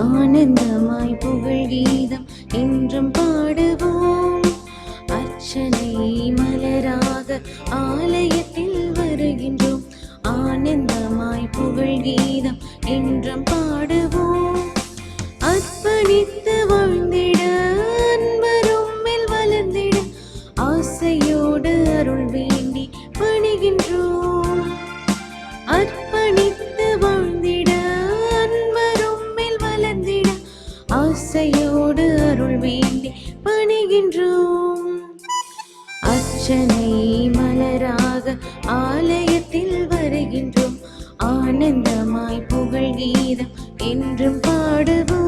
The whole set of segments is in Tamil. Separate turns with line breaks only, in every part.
ஆனந்தமாய் புகழ் கீதம் என்றும் பாடுவோம். அர்ச்சனை மலராக ஆலயத்தில் வருகின்றோம். ஆனந்தமாய் புகழ் கீதம் என்றும் பாடுவோம். அர்ப்பணித்து வாழ்ந்திட அன்பரும்மில் வளர்ந்திட ஆசையோடு அருள் வேண்டி பணிகின்றோம். அர்ப்பணித்து வாழ்ந்திட அன்பரும்மில் வளர்ந்திட ஆசையோடு அருள் வேண்டி பணிகின்றோம். அர்ச்சனை மலராக ஆலயத்தில் வருகின்றோம். ஆனந்தமாய் புகழ் கீதம் என்றும் பாடுவோம்.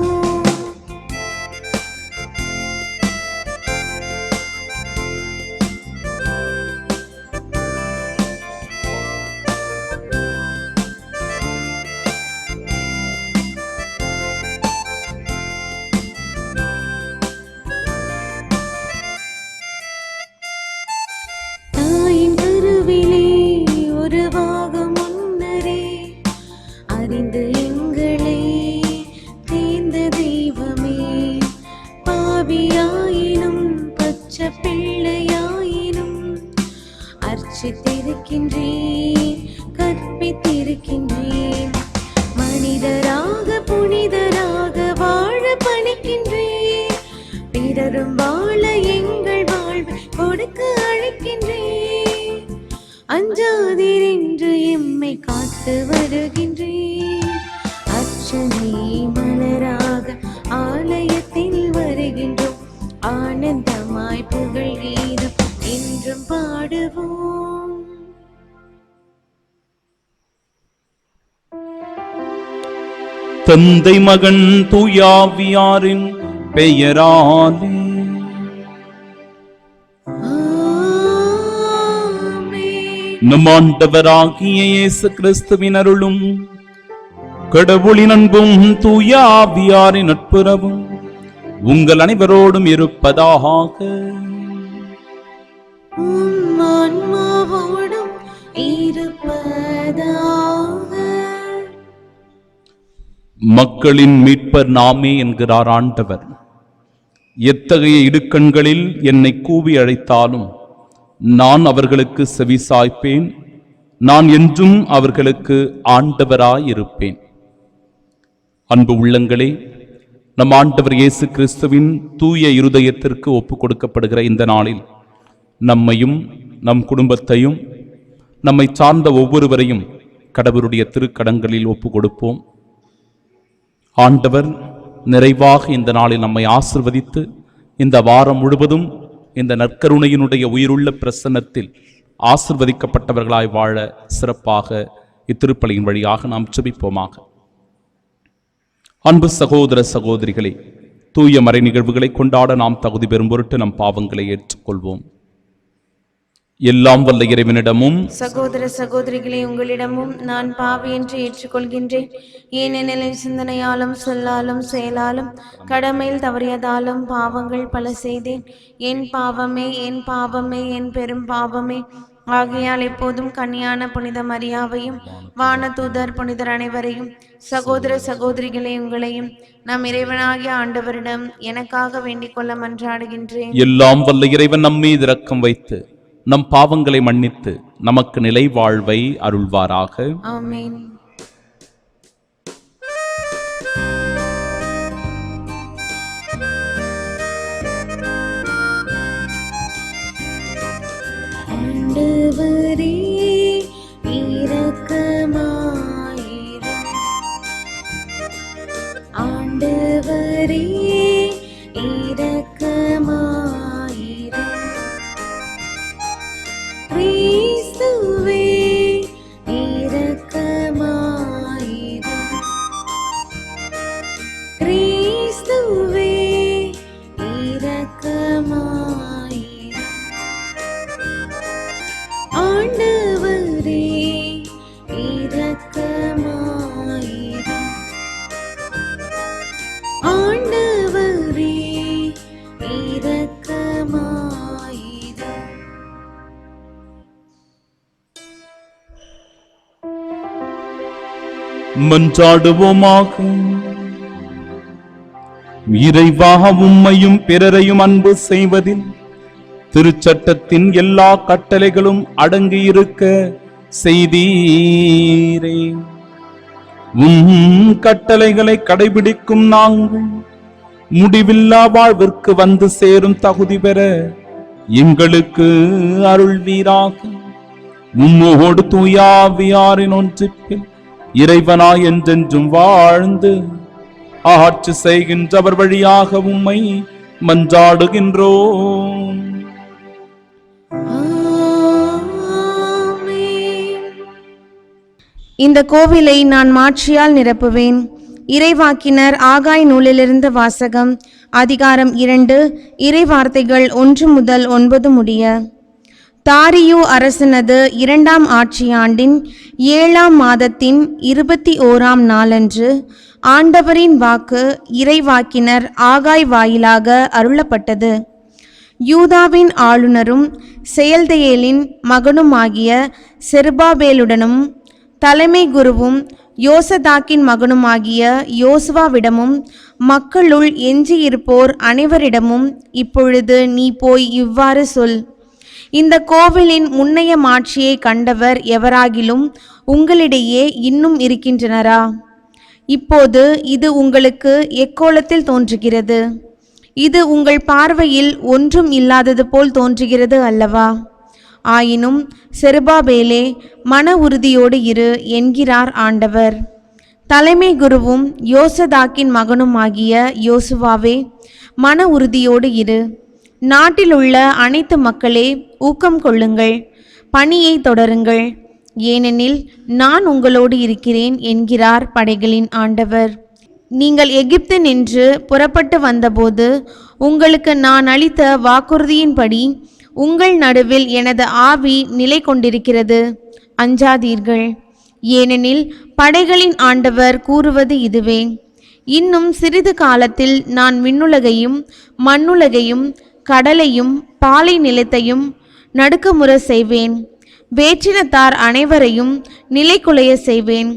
தாயின் கருவிலே உருவாக முன்னரே அறிந்து எங்களை தேர்ந்த தெய்வமே, பாவியாயினும் பச்சை பிள்ளையாயினும் அர்ச்சித்திருக்கின்றேன், கற்பித்திருக்கின்றேன். மனிதராக புனிதராக வாழ பணிக்கின்றேன். பிறரும் வாழ எங்கள் வாழ்வை கொடுக்க அழைக்கின்றேன். அஞ்சாதீர் என்று எம்மை காத்து வருகின்றேன். அர்ச்சனை மலராக ஆலயத்தில் வருகின்றோம். ஆனந்தமாய் புகழ் கீதம் என்றும் பாடுவோம்.
தந்தை மகன் தூயாவியாரின் பெயராலே நம் ஆண்டவராகிய இயேசு கிறிஸ்துவின் அருளும் கடவுளின் அன்பும் தூயாவியாரின் நட்புறவும் உங்கள் அனைவரோடும் இருப்பதாக.
ஆன்மாவோடும் இருப்பதாக.
மக்களின் மீட்பர் நாமே என்கிறார் ஆண்டவர். எத்தகைய இடுக்கண்களில் என்னை கூவி அழைத்தாலும் நான் அவர்களுக்கு செவிசாய்ப்பேன். நான் என்றும் அவர்களுக்கு ஆண்டவராயிருப்பேன். அன்பு உள்ளங்களே, நம் ஆண்டவர் இயேசு கிறிஸ்துவின் தூய இருதயத்திற்கு ஒப்புக் கொடுக்கப்படுகிற இந்த நாளில் நம்மையும் நம் குடும்பத்தையும் நம்மை சார்ந்த ஒவ்வொருவரையும் கடவுளுடைய திருக்கடங்களில் ஒப்புக் கொடுப்போம். ஆண்டவர் நிறைவாக இந்த நாளில் நம்மை ஆசிர்வதித்து இந்த வாரம் முழுவதும் இந்த நற்கருணையினுடைய உயிருள்ள பிரசன்னத்தில் ஆசிர்வதிக்கப்பட்டவர்களாய் வாழ சிறப்பாக இத்திருப்பலியின் வழியாக நாம் ஜெபிப்போமாக. அன்பு சகோதர சகோதரிகளே, தூய மறை நிகழ்வுகளை கொண்டாட நாம் தகுதி பெறும் பொருட்டு நம் பாவங்களை ஏற்றுக்கொள்வோம். எல்லாம் வல்ல இறைவனிடமும்
சகோதர சகோதரிகளே, உங்களிடமும் நான் பாவி என்று ஏற்றுக்கொள்கின்றேன். ஏனெனில் சிந்தனையாலும் சொல்லாலும் செயலாலும் கடமையில் தவறியதாலும் பாவங்கள் பல செய்தேன். என் பாவமே, என் பாவமே, என் பெரும் பாவமே. ஆகையால் எப்போதும் கன்னியான புனித மரியாவையும் வானதூதர் புனிதர் அனைவரையும் சகோதர சகோதரிகளே உங்களையும் நம் இறைவனாகிய ஆண்டவரிடம் எனக்காக வேண்டிக் கொள்ள மன்றாடுகின்றேன்.
எல்லாம் வல்ல இறைவன் நம்மீது இரக்கம் வைத்து நம் பாவங்களை மன்னித்து நமக்கு நிலை வாழ்வை அருள்வாராக.
ஆமென். ஆண்டவரே இரக்கமாயிரும். ஆண்டவரே இரக்கமாயிரும். கிறிஸ்துவே இரக்கமாயிரும். கிறிஸ்துவே இரக்கமாயிரும். ஆண்டவரே இரக்கமாயிரும். ஆண்டவரே இரக்கமாயிரும்.
மன்றாடுவோமாக. இறைவா, உம்மையும் பிறரையும் அன்பு செய்வதில் திருச்சட்டத்தின் எல்லா கட்டளைகளும் அடங்கியிருக்க செய்தீரே. கட்டளைகளை கடைபிடிக்கும் நாங்கள் முடிவில்லா வாழ்விற்கு வந்து சேரும் தகுதி பெற எங்களுக்கு அருள்வீராக. உம்மோடு தூயாவியாரின் ஒன்றிப்பில் இறைவனாய் என்றென்றும் வாழ்ந்து ஆட்சி செய்கின்றவர் வழியாக உம்மை மன்றாடுகின்றோம்.
இந்த கோவிலை நான் மாட்சியால் நிரப்புவேன். இறைவாக்கினர் ஆகாய் நூலிலிருந்து வாசகம். அதிகாரம் 2, இறைவார்த்தைகள் 1 முதல் 9 முடிய. தாரியு அரசனது 2ஆம் ஆட்சியாண்டின் 7ஆம் மாதத்தின் 21ஆம் நாளன்று ஆண்டவரின் வாக்கு இறைவாக்கினர் ஆகாய் வாயிலாக அருளப்பட்டது. யூதாவின் ஆளுநரும் செயல்தேயேலின் மகனுமாகிய செருபாபேலுடனும் தலைமை குருவும் யோசதாக்கின் மகனுமாகிய யோசுவாவிடமும் மக்களுள் எஞ்சியிருப்போர் அனைவரிடமும் இப்பொழுது நீ போய் இவ்வாறு சொல்: இந்த கோவிலின் முன்னைய மாட்சியை கண்டவர் எவராகிலும் உங்களிடையே இன்னும் இருக்கின்றனரா? இப்போது இது உங்களுக்கு எக்கோலத்தில் தோன்றுகிறது. இது உங்கள் பார்வையில் ஒன்றும் இல்லாதது போல் தோன்றுகிறது அல்லவா? ஆயினும் செருபாபேலே, மன உறுதியோடு இரு என்கிறார் ஆண்டவர். தலைமை குருவும் யோசதாக்கின் மகனுமாகிய யோசுவாவே, மன உறுதியோடு இரு. நாட்டிலுள்ள அனைத்து மக்களே, ஊக்கம் கொள்ளுங்கள், பணியை தொடருங்கள், ஏனெனில் நான் உங்களோடு இருக்கிறேன் என்கிறார் படைகளின் ஆண்டவர். நீங்கள் எகிப்து நின்று புறப்பட்டு வந்தபோது உங்களுக்கு நான் அளித்த வாக்குறுதியின்படி உங்கள் நடுவில் எனது ஆவி நிலை கொண்டிருக்கிறது. அஞ்சாதீர்கள், ஏனெனில் படைகளின் ஆண்டவர் கூறுவது இதுவே: இன்னும் சிறிது காலத்தில் நான் விண்ணுலகையும் மண்ணுலகையும் கடலையும் பாலை நிலத்தையும் நடுக்கமுற செய்வேன். வேற்றினத்தார் அனைவரையும் நிலைகுலைய செய்வேன்.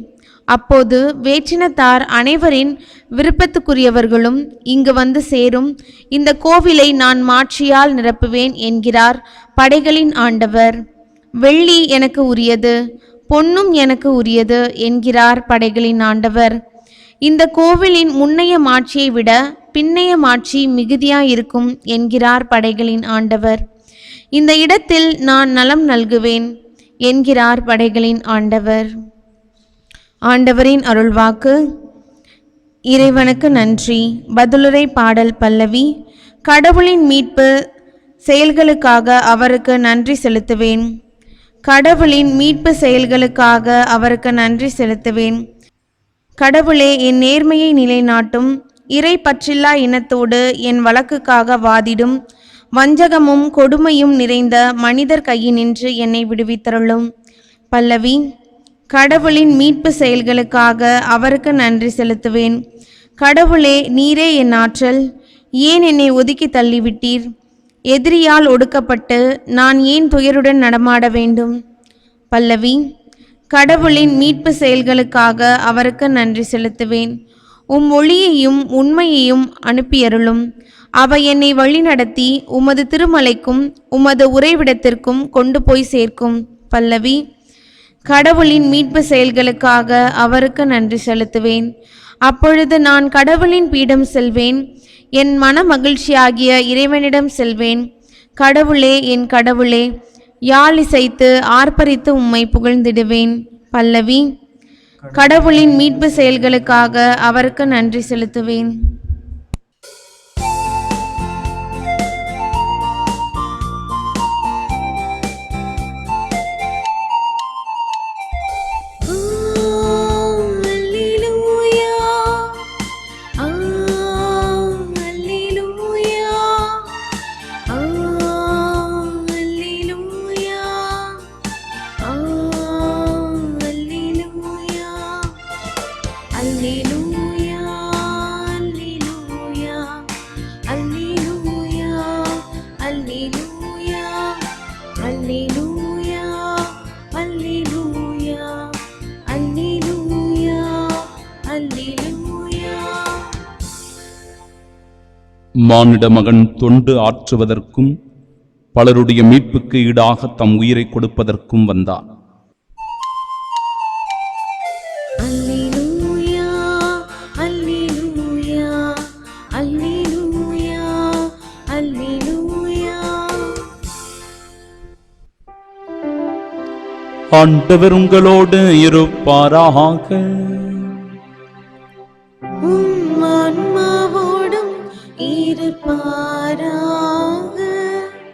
அப்போது வேற்றினத்தார் அனைவரின் விருப்பத்துக்குரியவர்களும் இங்கு வந்து சேரும். இந்த கோவிலை நான் மாட்சியால் நிரப்புவேன் என்கிறார் படைகளின் ஆண்டவர். வெள்ளி எனக்கு உரியது, பொன்னும் எனக்கு உரியது என்கிறார் படைகளின் ஆண்டவர். இந்த கோவிலின் முன்னைய மாட்சியை விட பின்னைய மாட்சி மிகுதியாயிருக்கும் என்கிறார் படைகளின் ஆண்டவர். இந்த இடத்தில் நான் நலம் நல்குவேன் என்கிறார் படைகளின் ஆண்டவர். ஆண்டவரின் அருள்வாக்கு. இறைவனுக்கு நன்றி. பதிலுரை பாடல் பல்லவி. கடவுளின் மீட்பு செயல்களுக்காக அவருக்கு நன்றி செலுத்துவேன். கடவுளின் மீட்பு செயல்களுக்காக அவருக்கு நன்றி செலுத்துவேன். கடவுளே, என் நேர்மையை நிலைநாட்டும். இறை பற்றில்லா இனத்தோடு என் வழக்குக்காக வாதிடும். வஞ்சகமும் கொடுமையும் நிறைந்த மனிதர் கையினின்று என்னை விடுவித்தருளும். பல்லவி. கடவுளின் மீட்பு செயல்களுக்காக அவருக்கு நன்றி செலுத்துவேன். கடவுளே, நீரே என் ஆற்றல். ஏன் என்னை ஒதுக்கி தள்ளிவிட்டீர்? எதிரியால் ஒடுக்கப்பட்டு நான் ஏன் துயருடன் நடமாட வேண்டும்? பல்லவி. கடவுளின் மீட்பு செயல்களுக்காக அவருக்கு நன்றி செலுத்துவேன். ஒளியையும் உண்மையையும் அனுப்பியருளும். அவை என்னை வழிநடத்தி உமது திருமலைக்கும் உமது உறைவிடத்திற்கும் கொண்டு போய் சேர்க்கும். பல்லவி. கடவுளின் மீட்பு செயல்களுக்காக அவருக்கு நன்றி செலுத்துவேன். அப்பொழுது நான் கடவுளின் பீடம் செல்வேன். என் மன மகிழ்ச்சியாகிய இறைவனிடம் செல்வேன். கடவுளே, என் கடவுளே, யாழ் இசைத்து ஆர்ப்பரித்து உம்மை புகழ்ந்திடுவேன். பல்லவி. கடவுளின் மீட்பு செயல்களுக்காக அவருக்கு நன்றி செலுத்துவேன்.
மானிட மகன் தொண்டு ஆற்றுவதற்கும் பலருடைய மீட்புக்கு ஈடாக தம் உயிரை கொடுப்பதற்கும் வந்தார்.
அல்லேலூயா, அல்லேலூயா, அல்லேலூயா, அல்லேலூயா.
ஆண்டவர் உங்களோடு இருப்பாராக.
உம் ஆன்மாவோடும் இருப்பாராக.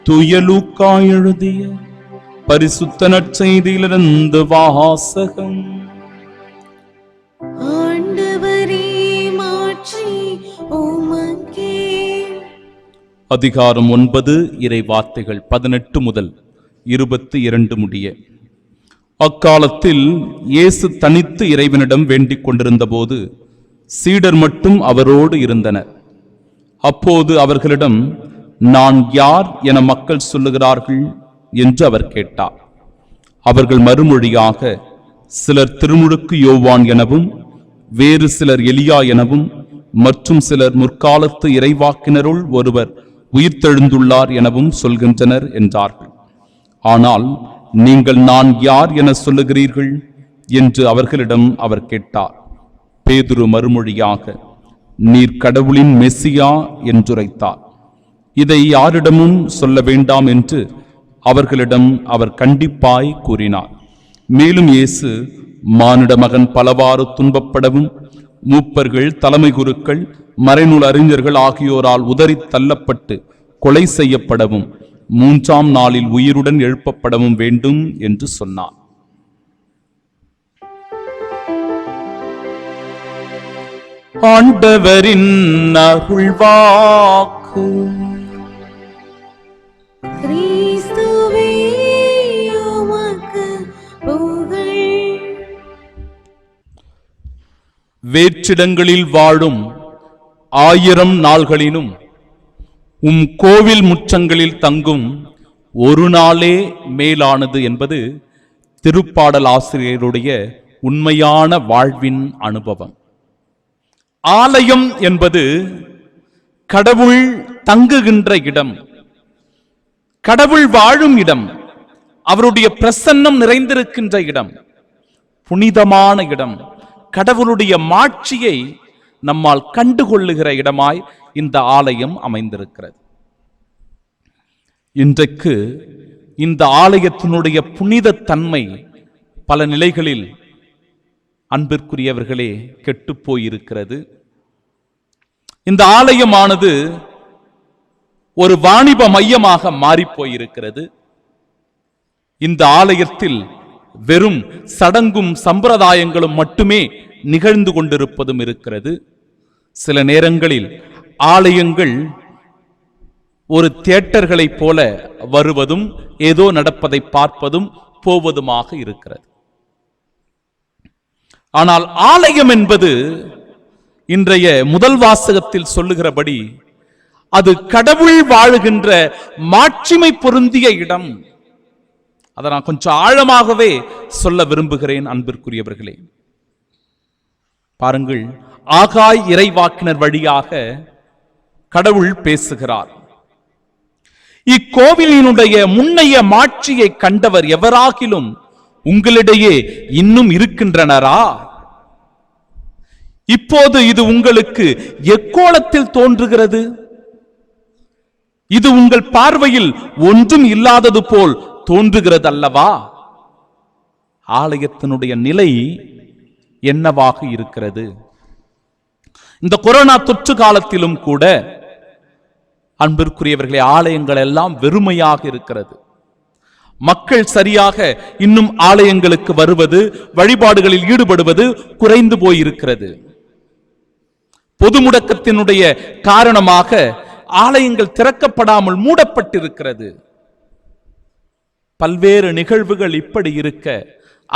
தூய லூக்கா எழுதிய பரிசுத்த நற்செய்தியிலிருந்து வாசகம்.
ஆண்டவரே, மாட்சி உமக்கே.
அதிகாரம் 9, இறை வார்த்தைகள் 18 முதல் 22 முடிய. அக்காலத்தில் இயேசு தனித்து இறைவனிடம் வேண்டிக் கொண்டிருந்த போது சீடர் மட்டும் அவரோடு இருந்தனர். அப்போது அவர்களிடம், நான் யார் என மக்கள் சொல்லுகிறார்கள் என்று அவர் கேட்டார். அவர்கள் மறுமொழியாக, சிலர் திருமுழுக்கு யோவான் எனவும், வேறு சிலர் எலியா எனவும், மற்றும் சிலர் முற்காலத்து இறைவாக்கினருள் ஒருவர் உயிர்த்தெழுந்துள்ளார் எனவும் சொல்கின்றனர் என்றார்கள். ஆனால் நீங்கள் நான் யார் என சொல்லுகிறீர்கள் என்று அவர்களிடம் அவர் கேட்டார். பேதுரு மறுமொழியாக, நீர் கடவுளின் மெசியா என்றுரைத்தார். இதை யாரிடமும் சொல்ல வேண்டாம் என்று அவர்களிடம் அவர் கண்டிப்பாய் கூறினார். மேலும் இயேசு, மானிட மகன் பலவாறு துன்பப்படவும், மூப்பர்கள், தலைமை குருக்கள், மறைநூல் அறிஞர்கள் ஆகியோரால் உதறித் தள்ளப்பட்டு கொலை செய்யப்படவும், 3ஆம் நாளில் உயிருடன் எழுப்பப்படவும் வேண்டும் என்று சொன்னார். ஆண்டவரின் அருள்வாக்கு.
கிறிஸ்துவே, உமக்கு புகழ்.
வேற்றிடங்களில் வாழும் 1000 நாள்களினும் உம் கோவில் முற்றங்களில் தங்கும் ஒரு நாளே மேலானது என்பது திருப்பாடல் ஆசிரியருடைய உண்மையான வாழ்வின் அனுபவம். ஆலயம் என்பது கடவுள் தங்குகின்ற இடம், கடவுள் வாழும் இடம், அவருடைய பிரசன்னம் நிறைந்திருக்கின்ற இடம், புனிதமான இடம், கடவுளுடைய மாட்சியை நம்மால் கண்டுகொள்ளுகிற இடமாய் இந்த ஆலயம் அமைந்திருக்கிறது. இன்றைக்கு இந்த ஆலயத்தினுடைய புனித தன்மை பல நிலைகளில் அன்பிற்குரியவர்களே கெட்டுப்போயிருக்கிறது. இந்த ஆலயமானது ஒரு வாணிப மையமாக மாறிப்போயிருக்கிறது. இந்த ஆலயத்தில் வெறும் சடங்கும் சம்பிரதாயங்களும் மட்டுமே நிகழ்ந்து கொண்டிருப்பதும் இருக்கிறது. சில நேரங்களில் ஆலயங்கள் ஒரு தியேட்டர்களைப் போல வருவதும், ஏதோ நடப்பதை பார்ப்பதும் போவதுமாக இருக்கிறது. ஆனால் ஆலயம் என்பது இன்றைய முதல் வாசகத்தில் சொல்லுகிறபடி அது கடவுள் வாழுகின்ற மாட்சிமை பொருந்திய இடம். அதை நான் கொஞ்சம் ஆழமாகவே சொல்ல விரும்புகிறேன் அன்பிற்குரியவர்களே. பாருங்கள், ஆகாய் இறைவாக்கினர் வழியாக கடவுள் பேசுகிறார். இக்கோவிலினுடைய முன்னைய மாட்சியை கண்டவர் எவராகிலும் உங்களிடையே இன்னும் இருக்கின்றனரா? இப்போது இது உங்களுக்கு எக்கோலத்தில் தோன்றுகிறது. இது உங்கள் பார்வையில் ஒன்றும் இல்லாதது போல் தோன்றுகிறது அல்லவா? ஆலயத்தினுடைய நிலை என்னவாக இருக்கிறது? இந்த கொரோனா தொற்று காலத்திலும் கூட அன்பிற்குரியவர்களே, ஆலயங்கள் எல்லாம் வெறுமையாக இருக்கிறது. மக்கள் சரியாக இன்னும் ஆலயங்களுக்கு வருவது, வழிபாடுகளில் ஈடுபடுவது குறைந்து போயிருக்கிறது. பொது முடக்கத்தினுடைய காரணமாக ஆலயங்கள் திறக்கப்படாமல் மூடப்பட்டிருக்கிறது. பல்வேறு நிகழ்வுகள் இப்படி இருக்க,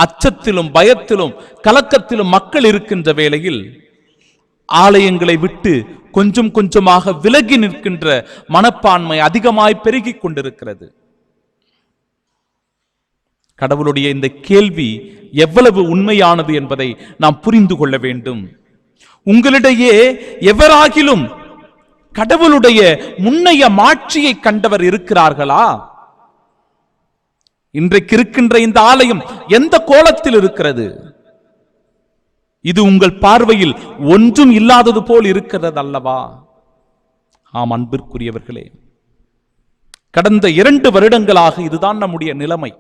அச்சத்திலும் பயத்திலும் கலக்கத்திலும் மக்கள் இருக்கின்ற வேளையில் ஆலயங்களை விட்டு கொஞ்சம் கொஞ்சமாக விலகி நிற்கின்ற மனப்பான்மை அதிகமாய் பெருகிக் கொண்டிருக்கிறது. கடவுளுடைய இந்த கேள்வி எவ்வளவு உண்மையானது என்பதை நாம் புரிந்து கொள்ள வேண்டும். உங்களிடையே எவராகிலும் கடவுளுடைய முன்னைய மாட்சியை கண்டவர் இருக்கிறார்களா? இன்றைக்கு இருக்கின்ற இந்த ஆலயம் எந்த கோலத்தில் இருக்கிறது? இது உங்கள் பார்வையில் ஒன்றும் இல்லாதது போல் இருக்கிறது அல்லவா? ஆம் அன்பிற்குரியவர்களே, கடந்த 2 வருடங்களாக இதுதான் நம்முடைய நிலைமை.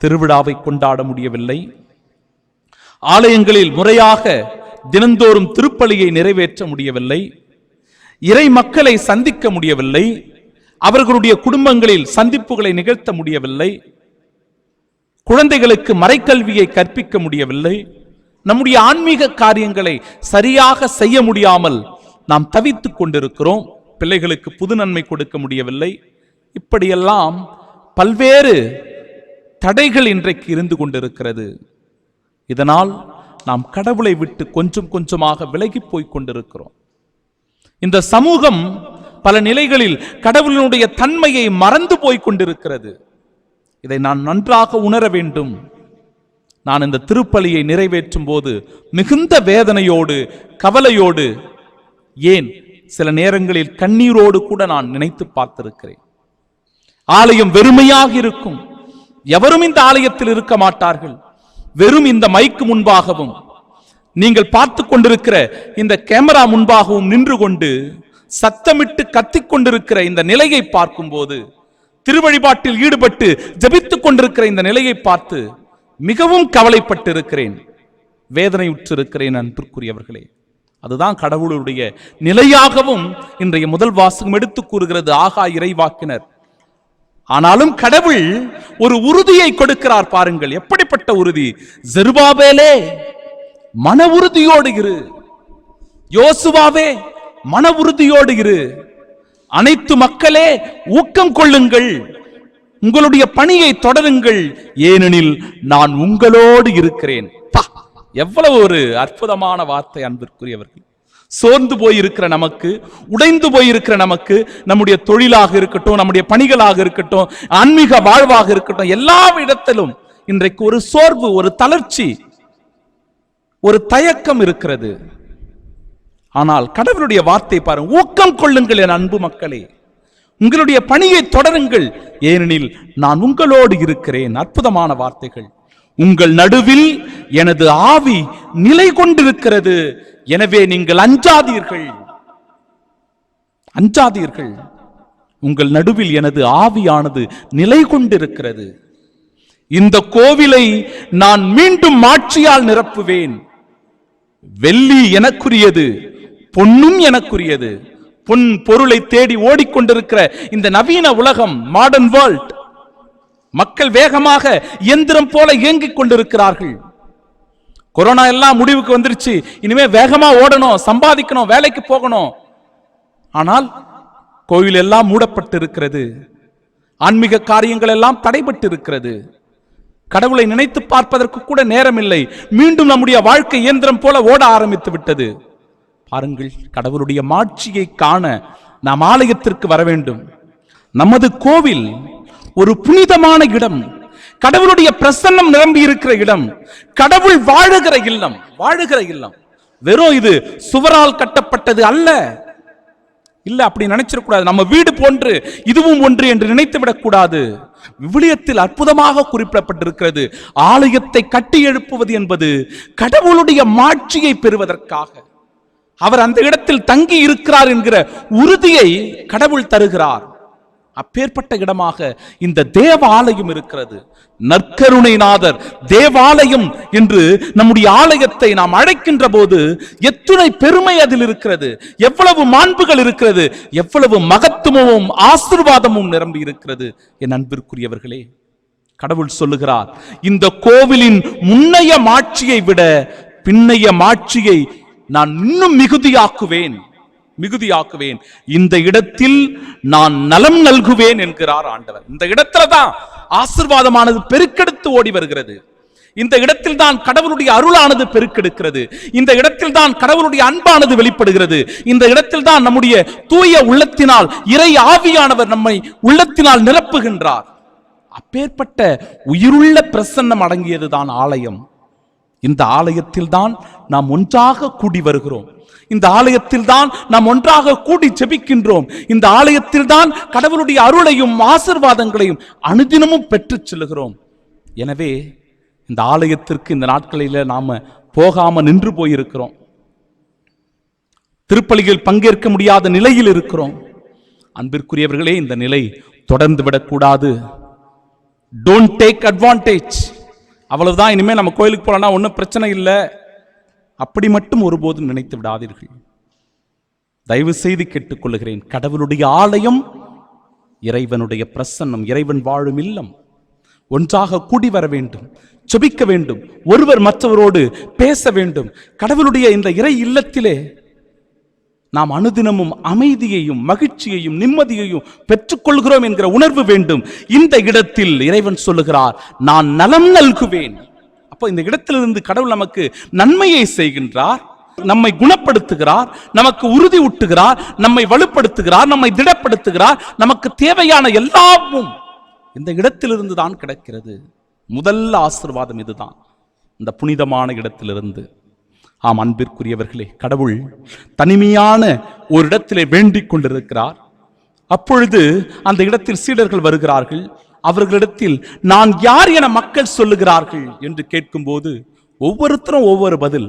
திருவிழாவை கொண்டாட முடியவில்லை, ஆலயங்களில் முறையாக தினந்தோறும் திருப்பலியை நிறைவேற்ற முடியவில்லை, இறை மக்களை சந்திக்க முடியவில்லை, அவர்களுடைய குடும்பங்களில் சந்திப்புகளை நிகழ்த்த முடியவில்லை, குழந்தைகளுக்கு மறைக்கல்வியை கற்பிக்க முடியவில்லை, நம்முடைய ஆன்மீக காரியங்களை சரியாக செய்ய முடியாமல் நாம் தவித்துக் கொண்டிருக்கிறோம். பிள்ளைகளுக்கு புது நன்மை கொடுக்க முடியவில்லை. இப்படியெல்லாம் பல்வேறு தடைகள் இன்றைக்கு இருந்து கொண்டிருக்கிறது. இதனால் நாம் கடவுளை விட்டு கொஞ்சம் கொஞ்சமாக விலகி போய் கொண்டிருக்கிறோம். இந்த சமூகம் பல நிலைகளில் கடவுளினுடைய தன்மையை மறந்து போய் கொண்டிருக்கிறது. இதை நான் நன்றாக உணர வேண்டும். நான் இந்த திருப்பலியை நிறைவேற்றும் போது மிகுந்த வேதனையோடு, கவலையோடு, ஏன் சில நேரங்களில் கண்ணீரோடு கூட நான் நினைத்து பார்த்திருக்கிறேன். ஆலயம் வெறுமையாக இருக்கும். எவரும் இந்த ஆலயத்தில் இருக்க மாட்டார்கள். வெறும் இந்த மைக்கு முன்பாகவும் நீங்கள் பார்த்து கொண்டிருக்கிற இந்த கேமரா முன்பாகவும் நின்று கொண்டு சத்தமிட்டு கத்திக் கொண்டிருக்கிற இந்த நிலையை பார்க்கும் போது, திருவழிபாட்டில் ஈடுபட்டு ஜெபித்துக் கொண்டிருக்கிற இந்த நிலையை பார்த்து மிகவும் கவலைப்பட்டு இருக்கிறேன், வேதனையுற்றிருக்கிறேன் அன்பிற்குரியவர்களே. அதுதான் கடவுளுடைய நிலையாகவும் இன்றைய முதல் வாசகம் எடுத்து கூறுகிறது ஆகா இறைவாக்கினர். ஆனாலும் கடவுள் ஒரு உறுதியை கொடுக்கிறார் பாருங்கள். எப்படிப்பட்ட உறுதி? செருபாபேலே மன உறுதியோடு இரு, யோசுவாவே மன உறுதியோடு இரு, அனைத்து மக்களே ஊக்கம் கொள்ளுங்கள், உங்களுடைய பணியை தொடருங்கள், ஏனெனில் நான் உங்களோடு இருக்கிறேன். எவ்வளவு ஒரு அற்புதமான வார்த்தை அன்பிற்குரியவர்கள். சோர்ந்து போயிருக்கிற நமக்கு, உடைந்து போயிருக்கிற நமக்கு, நம்முடைய தொழிலாக இருக்கட்டும், நம்முடைய பணிகளாக இருக்கட்டும், ஆன்மீக வாழ்வாக இருக்கட்டும், எல்லா இடத்திலும் இன்றைக்கு ஒரு சோர்வு, ஒரு தளர்ச்சி, ஒரு தயக்கம் இருக்கிறது. ஆனால் கடவுளுடைய வார்த்தை பாருங்க, ஊக்கம் கொள்ளுங்கள் என் அன்பு மக்களே, உங்களுடைய பணியை தொடருங்கள், ஏனெனில் நான் உங்களோடு இருக்கிறேன். அற்புதமான வார்த்தைகள். உங்கள் நடுவில் எனது ஆவி நிலை கொண்டிருக்கிறது, எனவே நீங்கள் அஞ்சாதீர்கள், அஞ்சாதீர்கள். உங்கள் நடுவில் எனது ஆவியானது நிலை கொண்டிருக்கிறது. இந்த கோவிலை நான் மீண்டும் மாட்சியால் நிரப்புவேன். வெள்ளி எனக்குரியது, பொன்னும் எனக்குரியது. பொன் பொருளை தேடி ஓடிக்கொண்டிருக்கிற இந்த நவீன உலகம், மாடர்ன் வேர்ல்ட், மக்கள் வேகமாக இயந்திரம் போல இயங்கிக் கொண்டிருக்கிறார்கள். கொரோனா எல்லாம் முடிவுக்கு வந்துருச்சு, இனிமே வேகமா ஓடணும், சம்பாதிக்கணும், வேலைக்கு போகணும். ஆனால் கோவில் எல்லாம் மூடப்பட்டு இருக்கிறது, ஆன்மீக காரியங்கள் எல்லாம் தடைபட்டு இருக்கிறது. கடவுளை நினைத்து பார்ப்பதற்கு கூட நேரம் இல்லை. மீண்டும் நம்முடைய வாழ்க்கை இயந்திரம் போல ஓட ஆரம்பித்து விட்டது. பாருங்கள், கடவுளுடைய மாட்சியை காண நாம் ஆலயத்திற்கு வர வேண்டும். நமது கோவில் ஒரு புனிதமான இடம், கடவுளுடைய பிரசன்னம் நிரம்பி இருக்கிற இடம், கடவுள் வாழுகிற இல்லம், வாழுகிற இல்லம். வெறும் இது சுவரால் கட்டப்பட்டது அல்ல, இல்ல அப்படி நினைச்சிடக்கூடாது. நம்ம வீடு போன்று இதுவும் ஒன்று என்று நினைத்து விடக்கூடாது. விவிலியத்தில் அற்புதமாக குறிப்பிடப்பட்டிருக்கிறது, ஆலயத்தை கட்டி எழுப்புவது என்பது கடவுளுடைய மாட்சியை பெறுவதற்காக. அவர் அந்த இடத்தில் தங்கி இருக்கிறார் என்கிற உறுதியை கடவுள் தருகிறார். அப்பேற்பட்ட இடமாக இந்த தேவாலயம் இருக்கிறது. நற்கருணைநாதர் தேவாலயம் என்று நம்முடைய ஆலயத்தை நாம் அழைக்கின்ற போது எத்துணை பெருமை அதில் இருக்கிறது, எவ்வளவு மாண்புகள் இருக்கிறது, எவ்வளவு மகத்துவமும் ஆசீர்வாதமும் நிரம்பி இருக்கிறது. என் அன்பிற்குரியவர்களே, கடவுள் சொல்லுகிறார், இந்த கோவிலின் முன்னைய மாட்சியை விட பின்னைய மாட்சியை நான் இன்னும் மிகுதியாக்குவேன், மிகுதியாக்குவேன். இந்த இடத்தில் நான் நலம் நல்குவேன் என்கிறார் ஆண்டவர். இந்த இடத்துல தான் ஆசீர்வாதமானது பெருக்கெடுத்து ஓடி வருகிறது. இந்த இடத்தில் தான் கடவுளுடைய அருளானது பெருக்கெடுக்கிறது. இந்த இடத்தில் தான் கடவுளுடைய அன்பானது வெளிப்படுகிறது. இந்த இடத்தில் தான் நம்முடைய தூய உள்ளத்தினால் இறை ஆவியானவர் நம்மை உள்ளத்தினால் நிரப்புகின்றார். அப்பேற்பட்ட உயிருள்ள பிரசன்னம் அடங்கியதுதான் ஆலயம். இந்த ஆலயத்தில் தான் நாம் ஒன்றாக கூடி வருகிறோம். இந்த ஆலயத்தில் தான் நாம் ஒன்றாக கூடி ஜெபிக்கின்றோம். இந்த ஆலயத்தில் தான் கடவுளுடைய அருளையும் ஆசீர்வாதங்களையும் அனுதினமும் பெற்றுச் செல்கிறோம். எனவே இந்த ஆலயத்திற்கு இந்த நாட்களில் நாம போகாம நின்று போயிருக்கிறோம். திருப்பலியில் பங்கேற்க முடியாத நிலையில் இருக்கிறோம். அன்பிற்குரியவர்களே, இந்த நிலை தொடர்ந்து விடக்கூடாது. Don't take advantage. அவ்வளவுதான், இனிமே நம்ம கோயிலுக்கு போலன்னா ஒன்றும் பிரச்சனை இல்லை, அப்படி மட்டும் ஒருபோதும் நினைத்து விடாதீர்கள். தயவு செய்து கேட்டுக்கொள்கிறேன், கடவுளுடைய ஆலயம் இறைவனுடைய பிரசன்னம், இறைவன் வாழும் இல்லம். ஒன்றாக கூடி வர வேண்டும், ஜெபிக்க வேண்டும், ஒருவர் மற்றவரோடு பேச வேண்டும். கடவுளுடைய இந்த இறை இல்லத்திலே நாம் அனுதினமும் அமைதியையும் மகிழ்ச்சியையும் நிம்மதியையும் பெற்றுக்கொள்கிறோம் என்கிற உணர்வு வேண்டும். இந்த இடத்தில் இறைவன் சொல்லுகிறார், நான் நலம் நல்குவேன். அப்போ இந்த இடத்திலிருந்து கடவுள் நமக்கு நன்மையை செய்கின்றார், நம்மை குணப்படுத்துகிறார், நமக்கு உறுதி ஊட்டுகிறார், நம்மை வலுப்படுத்துகிறார், நம்மை திடப்படுத்துகிறார். நமக்கு தேவையான எல்லாமும் இந்த இடத்திலிருந்து தான் கிடைக்கிறது. முதல் ஆசீர்வாதம் இதுதான், இந்த புனிதமான இடத்திலிருந்து. ஆம் அன்பிற்குரியவர்களே, கடவுள் தனிமையான ஒரு இடத்திலே வேண்டிக் கொண்டிருக்கிறார். அப்பொழுது அந்த இடத்தில் சீடர்கள் வருகிறார்கள். அவர்களிடத்தில் நான் யார் என மக்கள் சொல்லுகிறார்கள் என்று கேட்கும்போது ஒவ்வொருத்தரும் ஒவ்வொரு பதில்.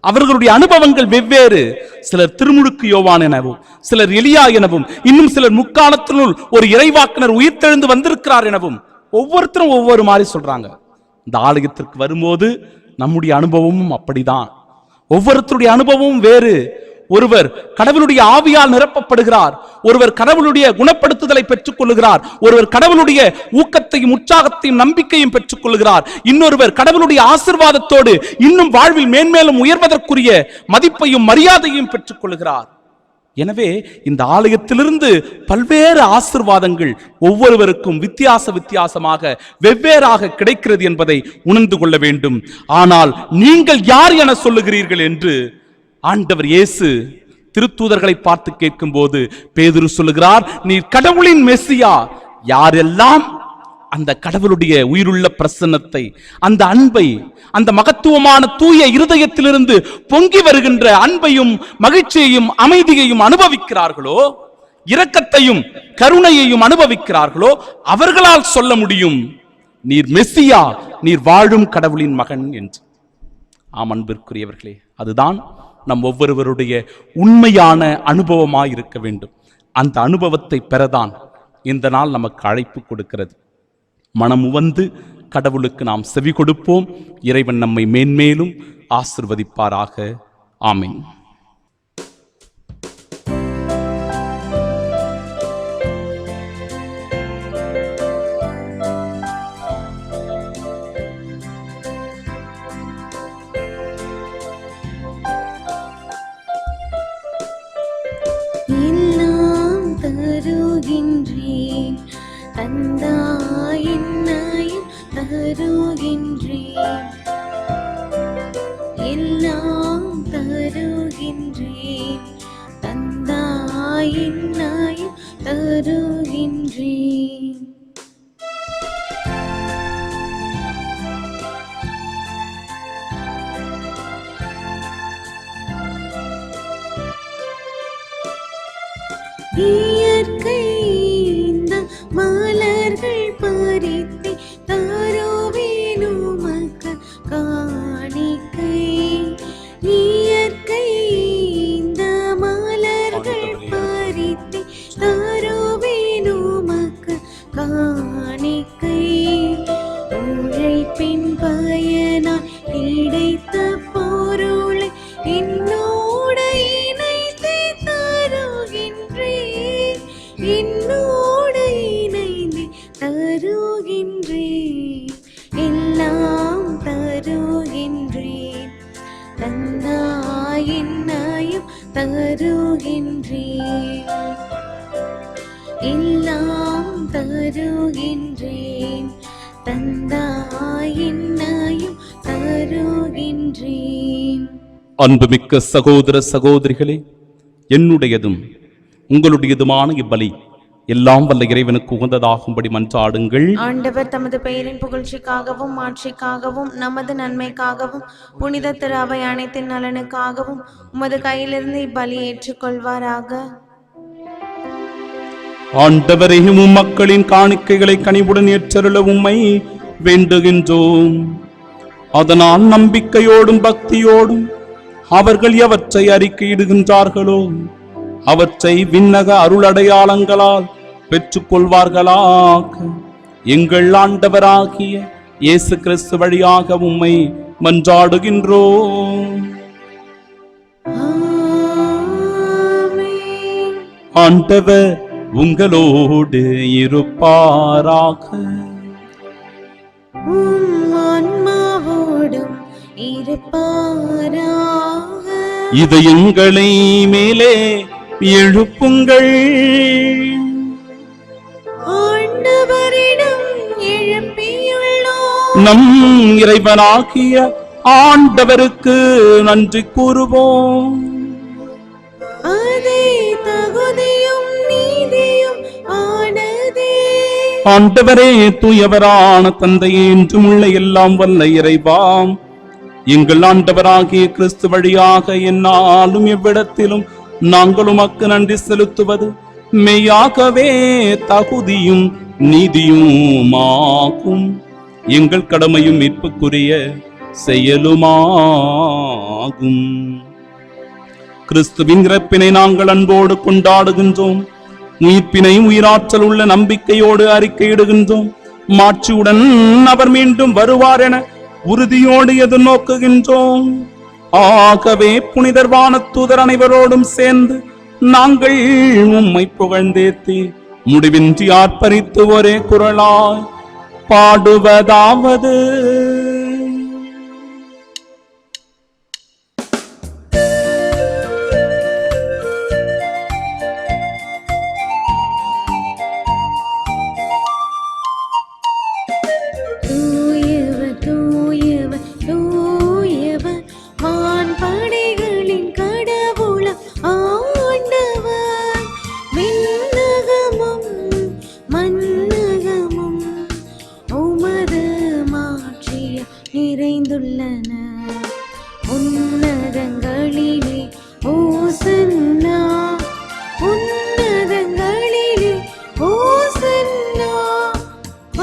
அவர்களுடைய அனுபவங்கள் வெவ்வேறு. சிலர் திருமுழுக்கு யோவான் எனவும், சிலர் எலியா எனவும், இன்னும் சிலர் முக்காலத்தினுள் ஒரு இறைவாக்கினர் உயிர்த்தெழுந்து வந்திருக்கிறார் எனவும் ஒவ்வொருத்தரும் ஒவ்வொரு மாதிரி சொல்றாங்க. இந்த ஆலயத்திற்கு வரும்போது நம்முடைய அனுபவமும் அப்படிதான். ஒவ்வொருத்தருடைய அனுபவமும் வேறு. ஒருவர் கடவுளுடைய ஆவியால் நிரப்பப்படுகிறார், ஒருவர் கடவுளுடைய குணப்படுத்துதலை பெற்றுக் கொள்கிறார், ஒருவர் கடவுளுடைய ஊக்கத்தையும் உற்சாகத்தையும் நம்பிக்கையும் பெற்றுக் கொள்கிறார், இன்னொருவர் கடவுளுடைய ஆசீர்வாதத்தோடு இன்னும் வாழ்வில் மேன்மேலும் உயர்வதற்குரிய மதிப்பையும் மரியாதையும் பெற்றுக் கொள்கிறார். எனவே இந்த ஆலயத்திலிருந்து பல்வேறு ஆசீர்வாதங்கள் ஒவ்வொருவருக்கும் வித்தியாசமாக வெவ்வேறாக கிடைக்கிறது என்பதை உணர்ந்து கொள்ள வேண்டும். ஆனால் நீங்கள் யார் என சொல்லுகிறீர்கள் என்று ஆண்டவர் இயேசு திருத்தூதர்களை பார்த்து கேட்கும் போது பேதுரு சொல்லுகிறார், நீர் கடவுளின் மெசியா. யாரெல்லாம் அந்த கடவுளுடைய உயிருள்ள பிரசன்னத்தை, அந்த அன்பை, அந்த மகத்துவமான தூய இருதயத்திலிருந்து பொங்கி வருகின்ற அன்பையும் மகிழ்ச்சியையும் அமைதியையும் அனுபவிக்கிறார்களோ, இரக்கத்தையும் கருணையையும் அனுபவிக்கிறார்களோ, அவர்களால் சொல்ல முடியும், நீர் மெசியா, நீர் வாழும் கடவுளின் மகன் என்று. ஆம் அன்பிற்குரியவர்களே, அதுதான் நம் ஒவ்வொருவருடைய உண்மையான அனுபவமாய் இருக்க வேண்டும். அந்த அனுபவத்தை பெறதான் இந்த நாள் நமக்கு அழைப்பு கொடுக்கிறது. மனம் உவந்து கடவுளுக்கு நாம் செவி கொடுப்போம். இறைவன் நம்மை மேன்மேலும் ஆசிர்வதிப்பாராக. ஆமென்.
எல்லாம் தருகின்றேன், தந்தாயின்னையும் தருகின்றேன். எல்லாம் தருகின்றேன், தந்தாயின்னையும் தருகின்றேன். இயற்கை இந்த மலர்கள் பறித்து தருவேன் உமக்கு காணிக்கை. இயற்கை இந்த மலர்கள் பறித்து தருவேன் உமக்கு காணிக்கை. உழைப்பின் பயனாய் கிடைத்த பொருளை என்னோடு இணைத்து தருகின்றேன், என்னோடு இணைந்து தருகின்றேன். எல்லாம் தருகின்றேன், தந்தாயின்னையும் தருகின்றேன். எல்லாம் தருகின்றேன், தந்தாயின்னையும் தருகின்றேன்.
அன்புமிக்க சகோதர சகோதரிகளே, என்னுடையதும் உங்களுடையதுமான இப்பலி எல்லாம் வல்ல இறைவனுக்கு உகந்ததாகும்படி மன்றாடுங்கள்.
ஆண்டவர் தமது பெயரின் புகழ்ச்சிக்காகவும் மாட்சிக்காகவும் நமது நன்மைக்காகவும் புனித திரு அவை அனைத்தின் நலனுக்காகவும் உமது கையிலிருந்து இப்பலி ஏற்றுக்கொள்வாராக.
ஆண்டவரே, உம் மக்களின் காணிக்கைகளை கனிவுடன் ஏற்றருள உம்மை வேண்டுகின்றோம். அதனால் நம்பிக்கையோடும் பக்தியோடும் அவர்கள் எவற்றை அறிக்கையிடுகின்றார்களோ அவற்றை விண்ணக அருளடையாளங்களால் பெற்றுக் கொள்வார்களாக. எங்கள் ஆண்டவராகிய இயேசு கிறிஸ்து வழியாக உம்மை மன்றாடுகின்றோம். ஆண்டவர் உங்களோடு இருப்பாராக.
ஆன்மாவோடும் இருப்பாராக.
இதயங்களை மேலே எழுப்புங்கள்.
ஆண்டவரிடம் எழுப்பியுள்ளோம்.
நம் இறைவனாகிய ஆண்டவருக்கு நன்றி கூறுவோம்.
அதே தகுதியும் நீதியும் ஆனதே.
ஆண்டவரே, தூயவரான தந்தையே, என்றும் உள்ள எல்லாம் வல்ல இறைவாம், எங்கள் ஆண்டவராகிய கிறிஸ்து வழியாக எந்நாளும் எவ்விடத்திலும் நாங்கள் உமக்கு நன்றி செலுத்துவது மெய்யாகவே தகுதியும் நீதியுமாகும். எங்கள் கடமையும் மீட்புக்குரிய செயலுமாகும். கிறிஸ்துவின் இறப்பினை நாங்கள் அன்போடு கொண்டாடுகின்றோம். உயிர்ப்பினை உயிராற்றல் உள்ள நம்பிக்கையோடு அறிக்கையிடுகின்றோம். மாட்சியுடன் அவர் மீண்டும் வருவார் என உறுதியோடு எதிர்நோக்குகின்றோம். ஆகவே புனிதர் வானதூதர் அனைவரோடும் சேர்ந்து நாங்கள் உம்மை புகழ்ந்தேத்தி முடிவின்றி ஆர்ப்பரித்து ஒரே குரலாய் பாடுவதாவது:
உன்னதங்களிலே ஓசன்னா, உன்னதங்களிலே ஓசன்னா.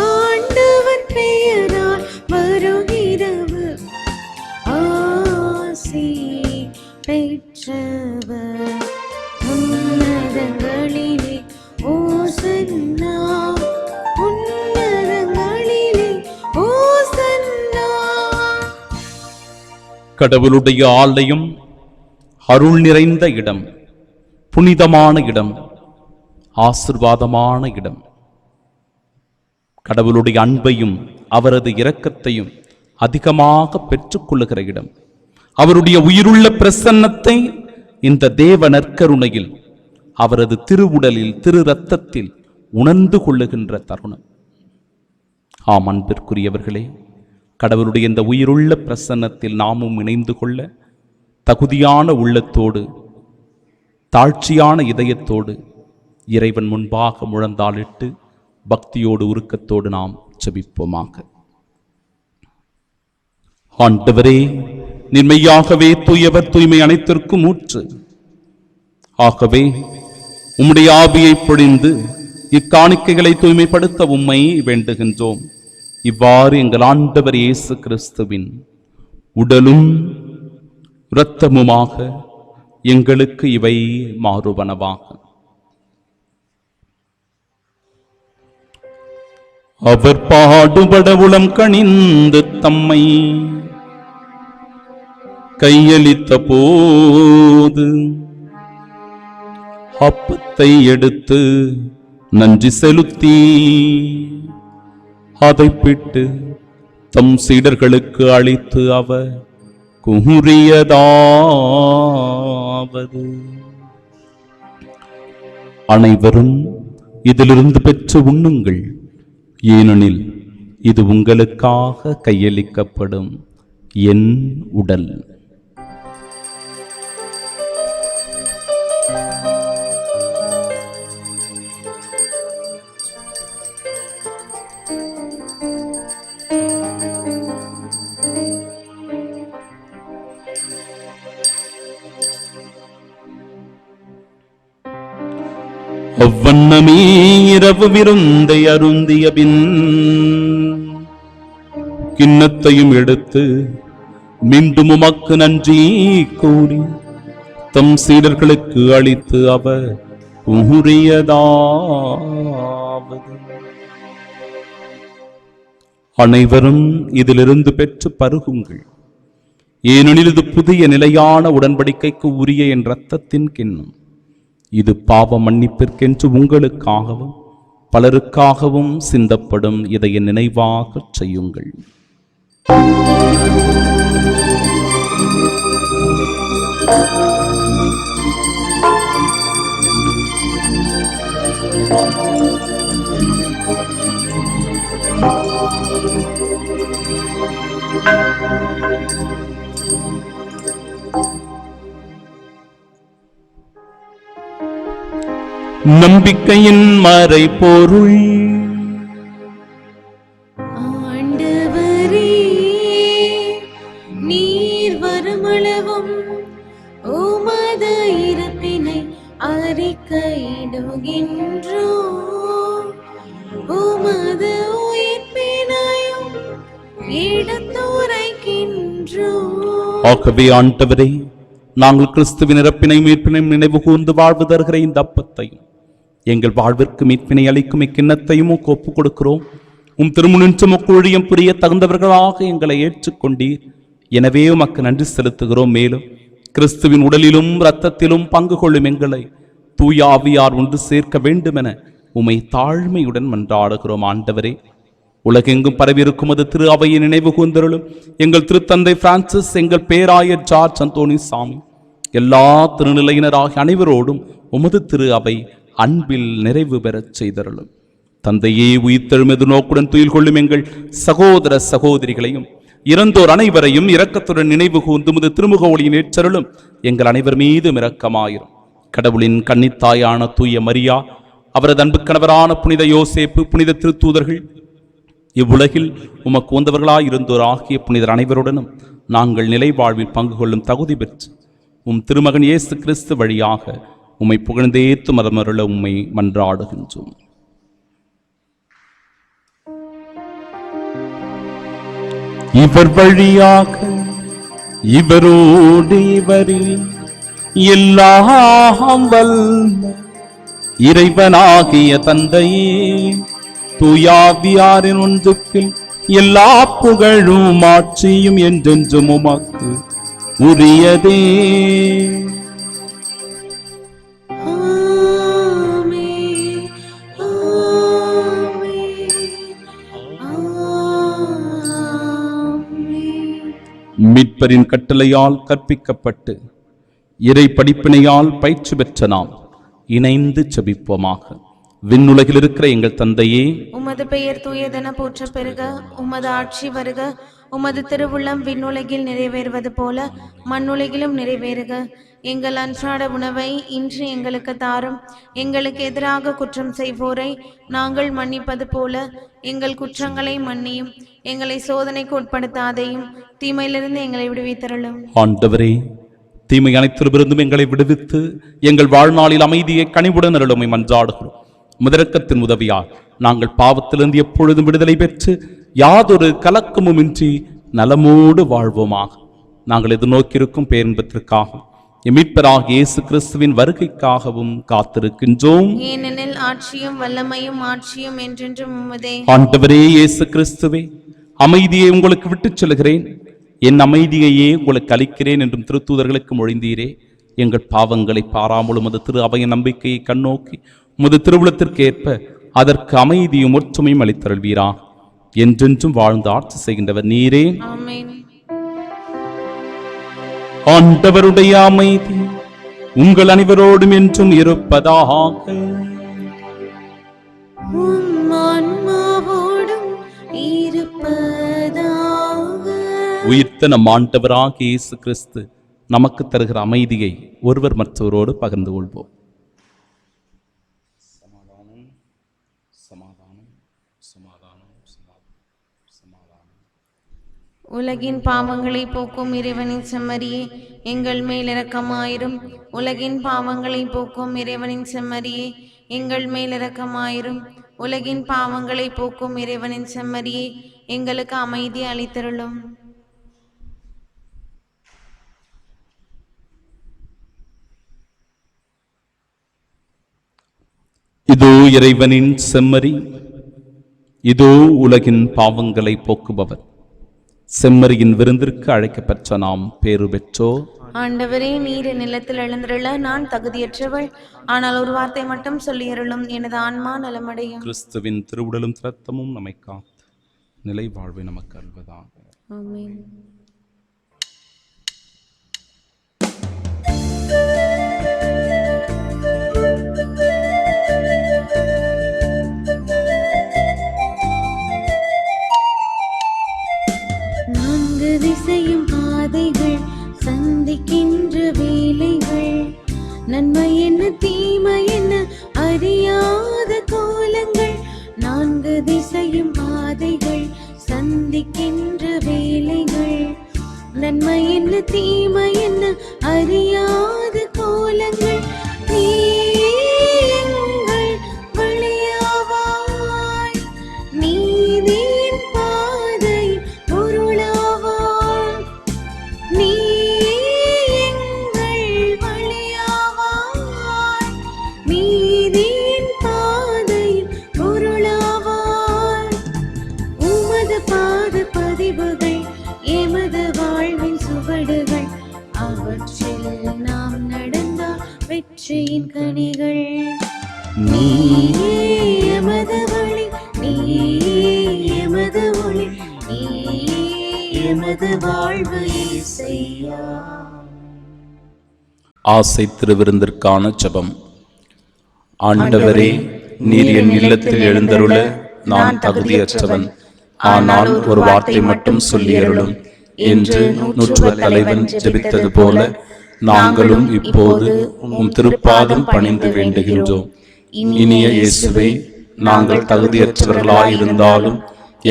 ஆண்டவர் பெயரால் வருகிறவர் ஆசி பெற்றவர். உன்னதங்களிலே ஓசன்னா, உன்னதங்களிலே ஓசன்னா.
கடவுளுடைய ஆலயம் அருள் நிறைந்த இடம், புனிதமான இடம், ஆசிர்வாதமான இடம். கடவுளுடைய அன்பையும் அவரது இரக்கத்தையும் அதிகமாக பெற்றுக்கொள்ளுகிற இடம். அவருடைய உயிருள்ள பிரசன்னத்தை இந்த தேவ நற்கருணையில், அவரது திருவுடலில், திரு இரத்தத்தில் உணர்ந்து கொள்ளுகின்ற தருணம். ஆம் அன்பிற்குரியவர்களே, கடவுளுடைய இந்த உயிருள்ள பிரசன்னத்தில் நாமும் இணைந்து கொள்ள தகுதியான உள்ளத்தோடு, தாழ்ச்சியான இதயத்தோடு இறைவன் முன்பாக முழந்தாளிட்டு பக்தியோடு உருக்கத்தோடு நாம் ஜெபிப்போமாக. ஆண்டவரே, நிர்மையாகவே தூயவர், தூய்மை அனைத்திற்கும் ஊற்று. ஆகவே உம்முடைய ஆவியை பொழிந்து இக்காணிக்கைகளை தூய்மைப்படுத்த உம்மை வேண்டுகின்றோம். இவ்வாறு எங்கள் ஆண்டவர் இயேசு கிறிஸ்துவின் உடலும் இரத்தமுமாக எங்களுக்கு இவை மாறுவனவாக. அவர் பாடுபட உளம் கனிந்து தம்மை கையளித்த போது அப்பத்தை எடுத்து நன்றி செலுத்தி அதை பிட்டு தம் சீடர்களுக்கு அளித்து அவர் கூறியதாவது: அனைவரும் இதிலிருந்து பெற்று உண்ணுங்கள், ஏனெனில் இது உங்களுக்காக கையளிக்கப்படும் என் உடல். அவ்வண்ணமே இரவு விருந்தை அருந்திய பின் கிண்ணத்தையும் எடுத்து மீண்டும் உமக்கு நன்றி கூறி தம் சீடர்களுக்கு அளித்து அவர் கூறியதாவது: அனைவரும் இதிலிருந்து பெற்று பருகுங்கள், ஏனெனில் இது புதிய நிலையான உடன்படிக்கைக்கு உரிய என் இரத்தத்தின் கிண்ணம். இது பாவ மன்னிப்பிற்கென்று உங்களுக்காகவும் பலருக்காகவும் சிந்தப்படும். இதை என் நினைவாகச் செய்யுங்கள். நம்பிக்கையின் மறைபொருள்.
ஆண்டவரே, நீர் வருமளவும் உமது இறப்பினை அறிக்கையிடுகின்றோம், உமது உயிர்ப்பினையும் எடுத்துரைக்கின்றோம்.
ஆகவே ஆண்டவரே, நாங்கள் கிறிஸ்துவின் இறப்பினையும் மீட்பினையும் நினைவு கூர்ந்து வாழ்வு தருகிற இந்த அப்பத்தையும் எங்கள் வாழ்விற்கு மீட்பினை அளிக்கும் இக்கிண்ணத்தையும் ஒப்புக் கொடுக்கிறோம். திருமுனின்று ஊழியம் புரிய தகுந்தவர்களாக எங்களை ஏற்றுக்கொண்டீர். எனவே உமக்கு நன்றி செலுத்துகிறோம். மேலும் கிறிஸ்துவின் உடலிலும் இரத்தத்திலும் பங்கு கொள்ளும் எங்களை தூய ஆவியார் ஒன்று சேர்க்க வேண்டுமென உம்மை தாழ்மையுடன் மன்றாடுகிறோம். ஆண்டவரே, உலகெங்கும் பரவியிருக்கும் அது திரு அவையை நினைவு கூர்ந்தருளும். எங்கள் திருத்தந்தை பிரான்சிஸ், எங்கள் பேராயர் ஜார்ஜ் அந்தோனி சாமி, எல்லா திருநிலையினராகிய அனைவரோடும் உமது திரு அவை அன்பில் நிறைவு பெறச் செய்தருளும். தந்தையே, உயிர்த்தெழுமெது நோக்குடன் துயில் கொள்ளும் எங்கள் சகோதர சகோதரிகளையும் இறந்தோர் அனைவரையும் இரக்கத்துடன் நினைவு கூர்ந்து உமது திருமுக ஒளியின் ஏற்றருளும். எங்கள் அனைவர் மீதும் இரக்கமாயிரும். கடவுளின் கன்னித்தாயான தூய மரியா, அவரது அன்பு கணவரான புனித யோசேப்பு, புனித திருத்தூதர்கள், இவ்வுலகில் உமக்கு உந்தவர்களாய் இருந்தோர் ஆகிய புனிதர் அனைவருடனும் நாங்கள் நிலை வாழ்வில் பங்கு கொள்ளும் தகுதி பெற்று திருமகன் இயேசு கிறிஸ்து வழியாக உம்மை புகழ்ந்தேத்து மரமருள உம்மை மன்றாடுகின்றோம். இவர் வழியாக இவரோடு இவரில் எல்லாம் வல்ல இறைவனாகிய தந்தையே, தூயாவியாரின் ஒன்றுக்கில் எல்லா புகழும் ஆட்சியும் என்றென்றும் உமக்கு உரியதே. மீட்பரின் கட்டளையால் கற்பிக்கப்பட்டு இறை படிப்பினையால் பயிற்சி பெற்ற நாம் இணைந்து செபிப்போமாக. விண்ணுலகில் இருக்கிற எங்கள் தந்தையே,
உமது பெயர் தூயதென போற்ற பெருக, உமது ஆட்சி வருக, உமது திருவுள்ளம் விண்ணுலகில் நிறைவேறுவது போல மண்ணுலகிலும் நிறைவேறுக. எங்கள் அன்றாட உணவை இன்று எங்களுக்கு தாரும். எங்களுக்கு எதிராக குற்றம் செய்வோரை நாங்கள் மன்னிப்பது போல எங்கள் குற்றங்களை மன்னியும். எங்களை சோதனைக்கு உட்படுத்தாதையும் தீமையிலிருந்து எங்களை விடுவித்தருளும்.
ஆண்டவரே, தீமை அனைத்திலிருந்தும் எங்களை விடுவித்து எங்கள் வாழ்நாளில் அமைதியை கனிவுடன் அருளுமை மன்றாடுகிறோம். முதரக்கத்தின் உதவியால் நாங்கள் பாவத்திலிருந்து எப்பொழுதும் விடுதலை பெற்று யாதொரு கலக்கமுமின்றி நலமோடு வாழ்வோமாக. நாங்கள் எதிர்நோக்கியிருக்கும் பேரின்பத்திற்காகவும் மீட்பராகிய இயேசு கிறிஸ்துவின் வருகைக்காகவும் காத்திருக்கின்றோம்.
ஏனெனில் ஆட்சியும் வல்லமையும் மாட்சியும் என்றென்றும் உமதே.
ஆண்டவரே இயேசு கிறிஸ்துவே, அமைதியை உங்களுக்கு விட்டுச் செல்கிறேன், என் அமைதியையே உங்களுக்கு அளிக்கிறேன் என்றும் திருத்தூதர்களுக்கு மொழிந்தீரே. எங்கள் பாவங்களை பாராமலும் அது திரு அவையின் நம்பிக்கையை கண்ணோக்கி உமது திருவுளத்திற்கு ஏற்ப அதற்கு அமைதியும் ஒற்றுமையும் அளித்தருள்வீரா. என்றென்றும் வாழ்ந்து ஆட்சி செய்கின்றவர் நீரே.
ஆமென்.
ஆண்டவருடைய அமைதி உங்கள் அனைவரோடும் என்றும் இருப்பதாக. உயிர்த்த நம் ஆண்டவராகிய இயேசு கிறிஸ்து நமக்கு தருகிற அமைதியை ஒருவர் மற்றவரோடு பகிர்ந்து கொள்வோம்.
உலகின் பாவங்களை போக்கும் இறைவனின் செம்மறியே, எங்கள் மேல் இரக்கமாயிரும். உலகின் பாவங்களை போக்கும் இறைவனின் செம்மறியே, எங்கள் மேல் இரக்கமாயிரும். உலகின் பாவங்களை போக்கும் இறைவனின் செம்மறியே, எங்களுக்கு அமைதி அளித்தருளும்.
இதோ இறைவனின் செம்மறி, இதோ உலகின் பாவங்களை போக்குபவர். செம்மறியின் விருந்திற்கு அழைக்கப்பெற்ற நாம் பேறு பெற்றோர்.
ஆண்டவரே, நீர் என் நிலத்தில் எழுந்திருள நான் தகுதியற்றவள். ஆனால் ஒரு வார்த்தை மட்டும் சொல்லியருளும், எனது ஆன்மா நலமடையும்.
கிறிஸ்துவின் திருவுடலும் இரத்தமும் நம்மை காத்து நிலை வாழ்வை நமக்கு அல்வதாக.
ஆமென். நான்கு திசையும் பாதைகள் சந்திக்கின்ற வேலைகள், நன்மை என்ன தீமை என்ன அறியாத கோலங்கள். நான்கு திசையும் பாதைகள் சந்திக்கின்ற வேலைகள், நன்மை என்ன தீமை என்ன அறியாத கோலங்கள். நீ எங்கள் வழியாவாய், நீதியின் பாதை பொருளாவாய். நீ எங்கள் வழியாவாய், நீதியின் பாதை பொருளாவாய். உமது பாத பதிவுகள் எமது வாழ்வின் சுவடுகள், அவற்றில் நாம் நடந்தால் வெற்றியின் கனிகள். நீயே எமது வழி, நீயே எமது ஒளி, நீயே எமது வாழ்வு இயேசையா.
ஆசை திருவிருந்திற்கான ஜெபம். ஆண்டவரே, நீர் என் இல்லத்தில் எழுந்தருள நான் தகுதியற்றவன். ஆனால் ஒரு வார்த்தை மட்டும் சொல்லியருளும் என்று நூற்றுவ தலைவன் ஜெபித்தது போல நாங்களும் இப்போது உம் திருப்பாதம் பணிந்து வேண்டுகின்றோம். இனிய இயேசுவே, நாங்கள் தகுதியற்றவர்களாயிருந்தாலும்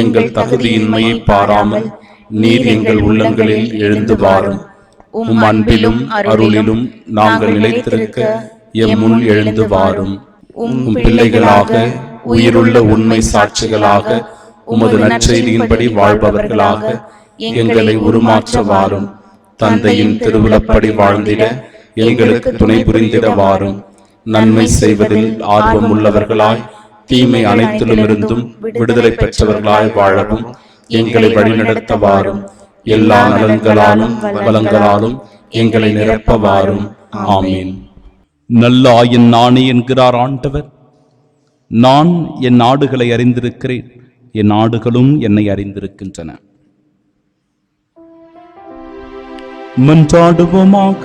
எங்கள் தகுதியின்மையை பாராமல் நீர் எங்கள் உள்ளங்களில் எழுந்து வாரும். உம் அன்பிலும் அருளிலும் நாங்கள் நிலைத்திருக்க எம் முன் எழுந்து வாரும். உம் பிள்ளைகளாக, உயிருள்ள உண்மை சாட்சிகளாக, உமது நற்செய்தியின்படி வாழ்பவர்களாக எங்களை உருமாற்ற வாரும். தந்தையின் திருவுளப்படி வாழ்ந்திட எங்களுக்கு துணை புரிந்திட வாரும். நன்மை செய்வதில் ஆர்வம் உள்ளவர்களாய், தீமை அனைத்திலுமிருந்தும் விடுதலை பெற்றவர்களாய் வாழவும் எங்களை வழிநடத்த வாரும். எல்லா நலன்களாலும் வளங்களாலும் எங்களை நிரப்ப வாரும். ஆமீன். நல்ல ஆயன் நானே என்கிறார் ஆண்டவர். நான் என் நாடுகளை அறிந்திருக்கிறேன், என் நாடுகளும் என்னை அறிந்திருக்கின்றன. மன்றாடுவோமாக.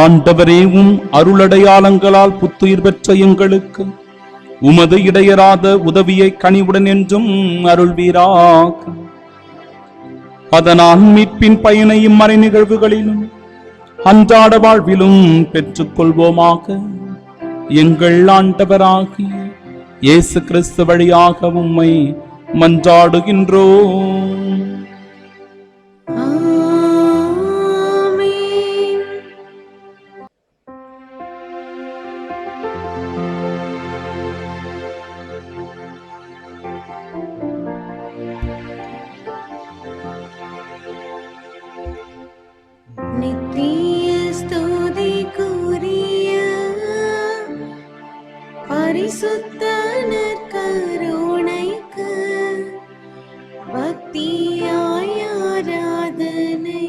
ஆண்டவரே, உம் அருளடையாளங்களால் புத்துயிர் பெற்ற எங்களுக்கு உமது இடையராத உதவியை கனிவுடன் என்றும் அருள்வீராக. அதனால் மீட்பின் பயனையும் மறை நிகழ்வுகளிலும் அன்றாட வாழ்விலும் பெற்றுக் கொள்வோமாக. எங்கள் ஆண்டவராகிய இயேசு கிறிஸ்து வழியாக உம்மை மன்றாடுகின்றோம்.
நித்திய ஸ்துதிக்குரிய பரிசுத்த நற்கருணைக்கு பக்தியாய் ஆராதனை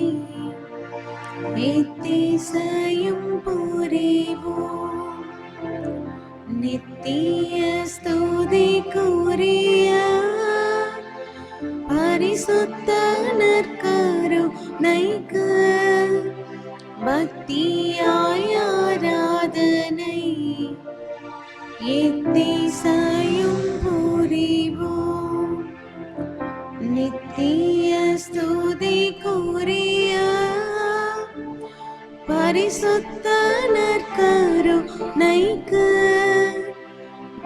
எத்திசையும் புரிவோம். நித்திய ஸ்துதிக்குரிய பரிசுத்த நற்கருணைக்கு பக்தியாய் ஆராதனை எத்திசையும் புரிவோம். நித்திய ஸ்துதிக்குரிய பரிசுத்த நற்கருணைக்கு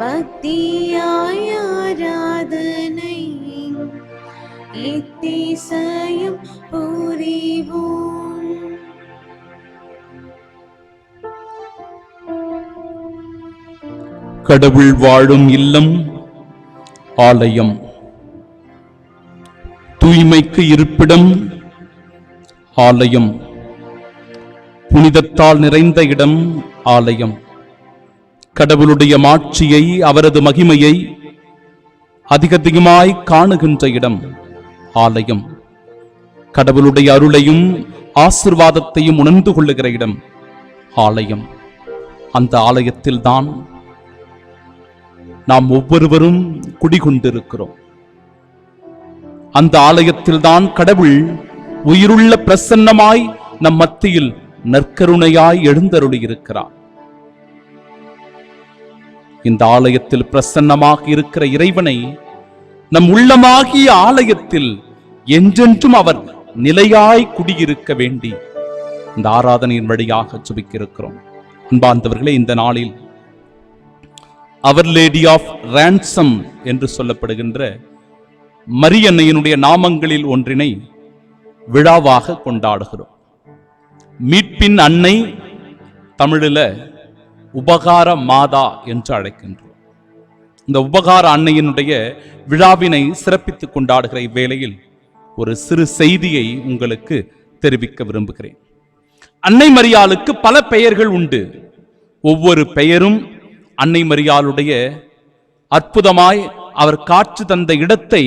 பக்தியாய் ஆராதனை எத்திசையும் புரிவோம்.
கடவுள் வாழும் இல்லம் ஆலயம், தூய்மைக்கு இருப்பிடம் ஆலயம், புனிதத்தால் நிறைந்த இடம் ஆலயம், கடவுளுடைய மாட்சியை அவரது மகிமையை அதிகமாய் காணுகின்ற இடம் ஆலயம், கடவுளுடைய அருளையும் ஆசிர்வாதத்தையும் உணர்ந்து கொள்ளுகிற இடம் ஆலயம். அந்த ஆலயத்தில்தான் நாம் ஒவ்வொருவரும் குடிகொண்டிருக்கிறோம். அந்த ஆலயத்தில்தான் கடவுள் உயிருள்ள பிரசன்னமாய் நம் மத்தியில் நற்கருணையாய் எழுந்தருளியிருக்கிறார். இந்த ஆலயத்தில் பிரசன்னமாக இருக்கிற இறைவனை நம் உள்ளமாகிய ஆலயத்தில் என்றென்றும் அவர் நிலையாய் குடியிருக்க வேண்டி இந்த ஆராதனையின் வழியாக ஜெபிக்கிறோம். அன்பார்ந்தவர்களே, இந்த நாளில் அவர் லேடி ஆஃப் ரான்சம் என்று சொல்லப்படுகின்ற மரியன்னையினுடைய நாமங்களில் ஒன்றினை விழாவாக கொண்டாடுகிறோம். மீட்பின் அன்னை, தமிழில் உபகார மாதா என்று அழைக்கின்றோம். இந்த உபகார அன்னையினுடைய விழாவினை சிறப்பித்து கொண்டாடுகிற இவ்வேளையில் ஒரு சிறு செய்தியை உங்களுக்கு தெரிவிக்க விரும்புகிறேன். அன்னை மரியாளுக்கு பல பெயர்கள் உண்டு. ஒவ்வொரு பெயரும் அன்னை மரியாளுடைய அற்புதமாய் அவர் காட்சி தந்த இடத்தை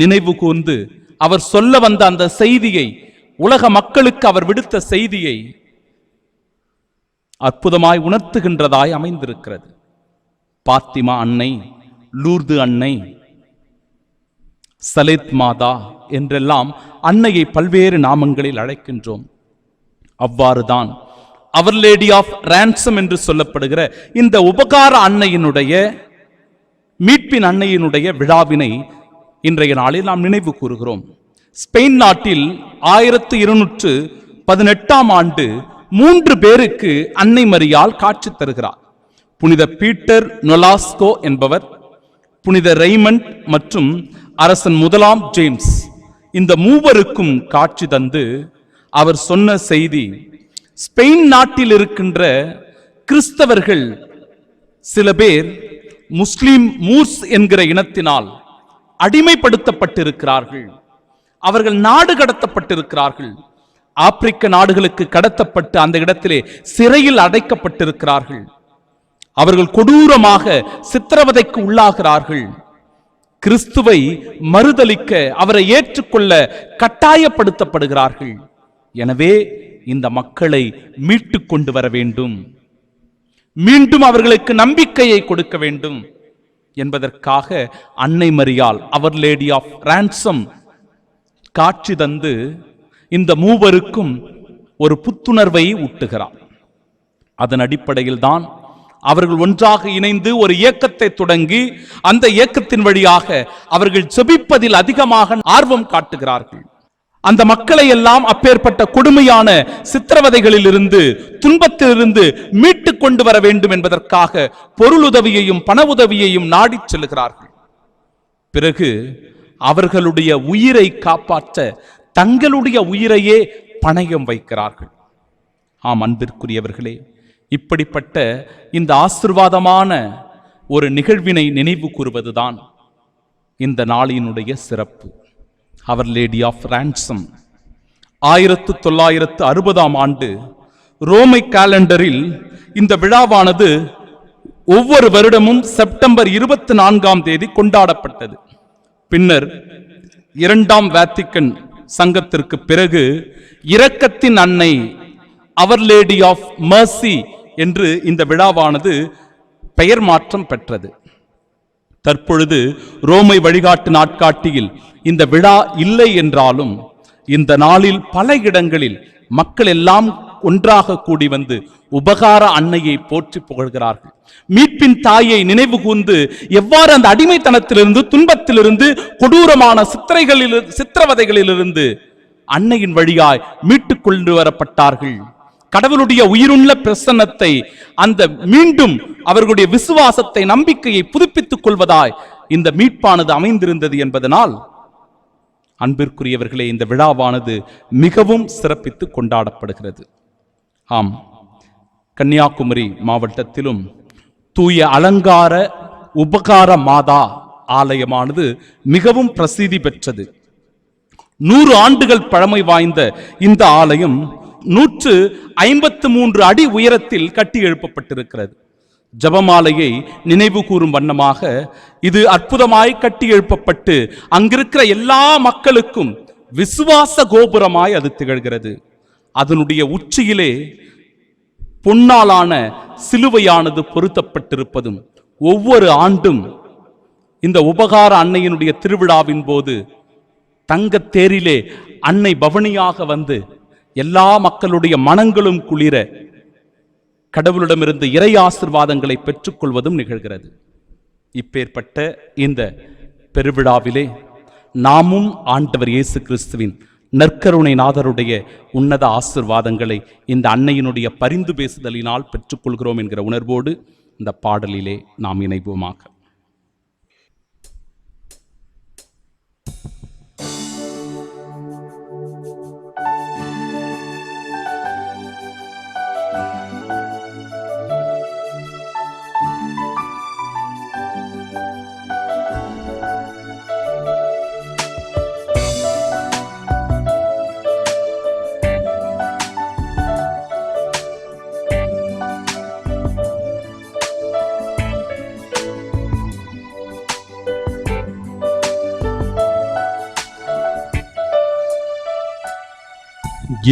நினைவு கூர்ந்து அவர் சொல்ல வந்த அந்த செய்தியை, உலக மக்களுக்கு அவர் விடுத்த செய்தியை அற்புதமாய் உணர்த்துகின்றதாய் அமைந்திருக்கிறது. பாத்திமா அன்னை, லூர்து அன்னை, சலேத் மாதா என்றெல்லாம் அன்னையை பல்வேறு நாமங்களில் அழைக்கின்றோம். அவ்வாறுதான் அவர் லேடி ஆஃப் ரான்சம் என்று சொல்லப்படுகிற இந்த உபகார அன்னையினுடைய, மீட்பின் அன்னையினுடைய விழாவினை இன்றைய நாளில் நாம் நினைவு கூறுகிறோம். ஸ்பெயின் நாட்டில் 1218 ஆண்டு 3 பேருக்கு அன்னை மரியாள் காட்சி தருகிறார். புனித பீட்டர் நொலாஸ்கோ என்பவர், புனித ரெய்மண்ட் மற்றும் அரசன் 1ஆம் ஜேம்ஸ், இந்த மூவருக்கும் காட்சி தந்து அவர் சொன்ன செய்தி, ஸ்பெயின் நாட்டில் இருக்கின்ற கிறிஸ்தவர்கள் சில பேர் முஸ்லிம் மூர்ஸ் என்கிற இனத்தினால் அடிமைப்படுத்தப்பட்டிருக்கிறார்கள். அவர்கள் நாடு கடத்தப்பட்டிருக்கிறார்கள். ஆப்பிரிக்க நாடுகளுக்கு கடத்தப்பட்டு அந்த இடத்திலே சிறையில் அடைக்கப்பட்டிருக்கிறார்கள். அவர்கள் கொடூரமாக சித்திரவதைக்கு உள்ளாகிறார்கள். கிறிஸ்துவை மறுதலிக்க, அவரை ஏற்றுக்கொள்ள கட்டாயப்படுத்தப்படுகிறார்கள். எனவே இந்த மக்களை மீட்டு கொண்டு வர வேண்டும், மீண்டும் அவர்களுக்கு நம்பிக்கையை கொடுக்க வேண்டும் என்பதற்காக அன்னை மரியாள், அவர் லேடி ஆஃப் ரான்சம், காட்சி தந்து இந்த மூவருக்கும் ஒரு புத்துணர்வை ஊட்டுகிறார். அதன் அடிப்படையில் தான் அவர்கள் ஒன்றாக இணைந்து ஒரு இயக்கத்தை தொடங்கி அந்த இயக்கத்தின் வழியாக அவர்கள் ஜெபிப்பதில் அதிகமாக ஆர்வம் காட்டுகிறார்கள். அந்த மக்களை எல்லாம் அப்பேற்பட்ட கொடுமையான சித்திரவதைகளில் இருந்து, துன்பத்திலிருந்து மீட்டு கொண்டு வர வேண்டும் என்பதற்காக பொருளுதவியையும் பண உதவியையும் நாடிச் செல்கிறார்கள். பிறகு அவர்களுடைய உயிரை காப்பாற்ற தங்களுடைய உயிரையே பணயம் வைக்கிறார்கள். ஆம் அன்பிற்குரியவர்களே, இப்படிப்பட்ட இந்த ஆசீர்வாதமான ஒரு நிகழ்வினை நினைவு கூறுவதுதான் இந்த நாளினுடைய சிறப்பு. அவர் லேடி ஆஃப் ரான்சம் 1960 ஆண்டு ரோமை காலண்டரில் இந்த விழாவானது ஒவ்வொரு வருடமும் செப்டம்பர் 24 கொண்டாடப்பட்டது. பின்னர் 2ஆம் வாத்திக்கன் சங்கத்திற்கு பிறகு இரக்கத்தின் அன்னை, அவர் லேடி ஆஃப் மர்சி என்று இந்த விழாவானது பெயர் மாற்றம் பெற்றது. தற்பொழுது ரோமை வழிகாட்டு நாட்காட்டியில் இந்த விழா இல்லை என்றாலும் இந்த நாளில் பல இடங்களில் மக்கள் எல்லாம் ஒன்றாக கூடி வந்து உபகார அன்னையை போற்றி புகழ்கிறார்கள். மீட்பின் தாயை நினைவு கூர்ந்து எவ்வாறு அந்த அடிமைத்தனத்திலிருந்து, துன்பத்திலிருந்து, கொடூரமான சித்திரவதைகளிலிருந்து அன்னையின் வழியாய் மீட்டுக் கொண்டு வரப்பட்டார்கள். கடவுளுடைய உயிருள்ள பிரசன்னத்தை, அந்த மீண்டும் அவர்களுடைய விசுவாசத்தை, நம்பிக்கையை புதுப்பித்துக் கொள்வதாய் இந்த மீட்பானது அமைந்திருந்தது என்பதனால் அன்பிற்குரியவர்களே, இந்த விழாவானது மிகவும் சிறப்பித்து கொண்டாடப்படுகிறது. ஆம், கன்னியாகுமரி மாவட்டத்திலும் தூய அலங்கார உபகார மாதா ஆலயமானது மிகவும் பிரசித்தி பெற்றது. 100 ஆண்டுகள் பழமை வாய்ந்த இந்த ஆலயம் 153 அடி உயரத்தில் கட்டி எழுப்பப்பட்டிருக்கிறது. ஜபமாலையை நினைவு கூறும் வண்ணமாக இது அற்புதமாய் கட்டி எழுப்பப்பட்டு அங்கிருக்கிற எல்லா மக்களுக்கும் விசுவாச கோபுரமாய் அது திகழ்கிறது. அதனுடைய உச்சியிலே பொன்னாலான சிலுவையானது பொருத்தப்பட்டிருப்பதும், ஒவ்வொரு ஆண்டும் இந்த உபகார அன்னையினுடைய திருவிழாவின் போது தங்கத்தேரிலே அன்னை பவனியாக வந்து எல்லா மக்களுடைய மனங்களும் குளிர கடவுளிடமிருந்து இறை ஆசீர்வாதங்களை பெற்றுக்கொள்வதும் நிகழ்கிறது. இப்பேற்பட்ட இந்த பெருவிழாவிலே நாமும் ஆண்டவர் இயேசு கிறிஸ்துவின் நற்கருணை நாதருடைய உன்னத ஆசீர்வாதங்களை இந்த அன்னையினுடைய பரிந்து பேசுதலினால் பெற்றுக்கொள்கிறோம் என்கிற உணர்வோடு இந்த பாடலிலே நாம் இணைவோமாக.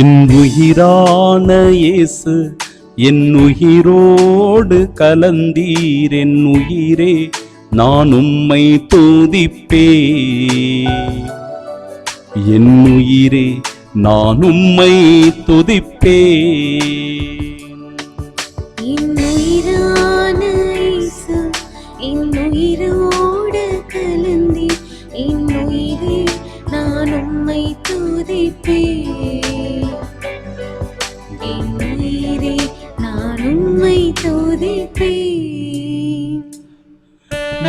என் உயிரான இயேசு என் உயிரோடு கலந்தீர், என் உயிரே நான் உம்மை துதிப்பேன், என் உயிரே நான் உம்மை துதிப்பேன்.
என் உயிரான இயேசு என் உயிரோடு கலந்தீர், என் உயிரே நான் உம்மை துதிப்பேன், என் உயிரே நான் உம்மை துதிப்பேன்.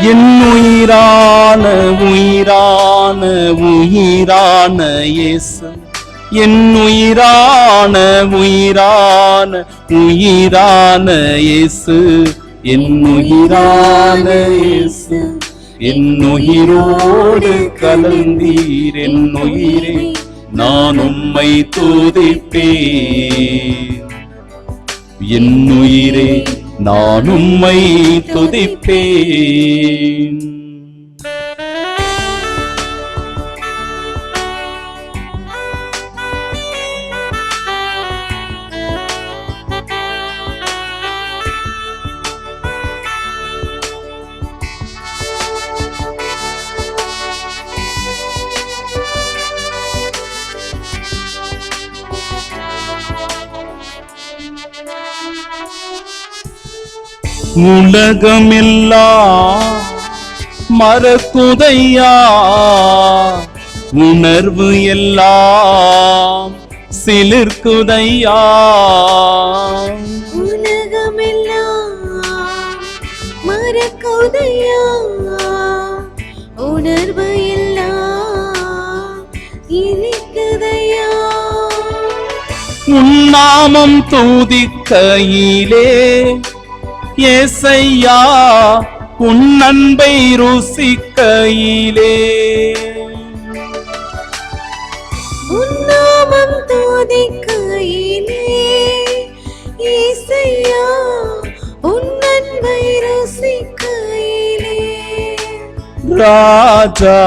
என் உயிரான உயிரான உயிரான இயேசு, என் உயிரான உயிரான உயிரான இயேசு, என் உயிரான இயேசு என் உயிரோடு கலந்தீர், என் உயிரே நான் உம்மை துதிப்பேன், என் உயிரே நான் உம்மை துதிப்பேன். உலகமெல்லாம் மறக்குதையா, உணர்வு எல்லாம் சிலிர்க்குதையா,
உலகமெல்லாம் மறக்குதையா, உணர்வு எல்லாம் இனிக்குதையா.
உன் நாமம் துதிக்கையிலே ஏசையா, உன் அன்பை ருசிக்கையிலே,
உன் நாமம் துதிக்கையிலே ஏசையா, உன் அன்பை ருசிக்கையிலே.
ராஜா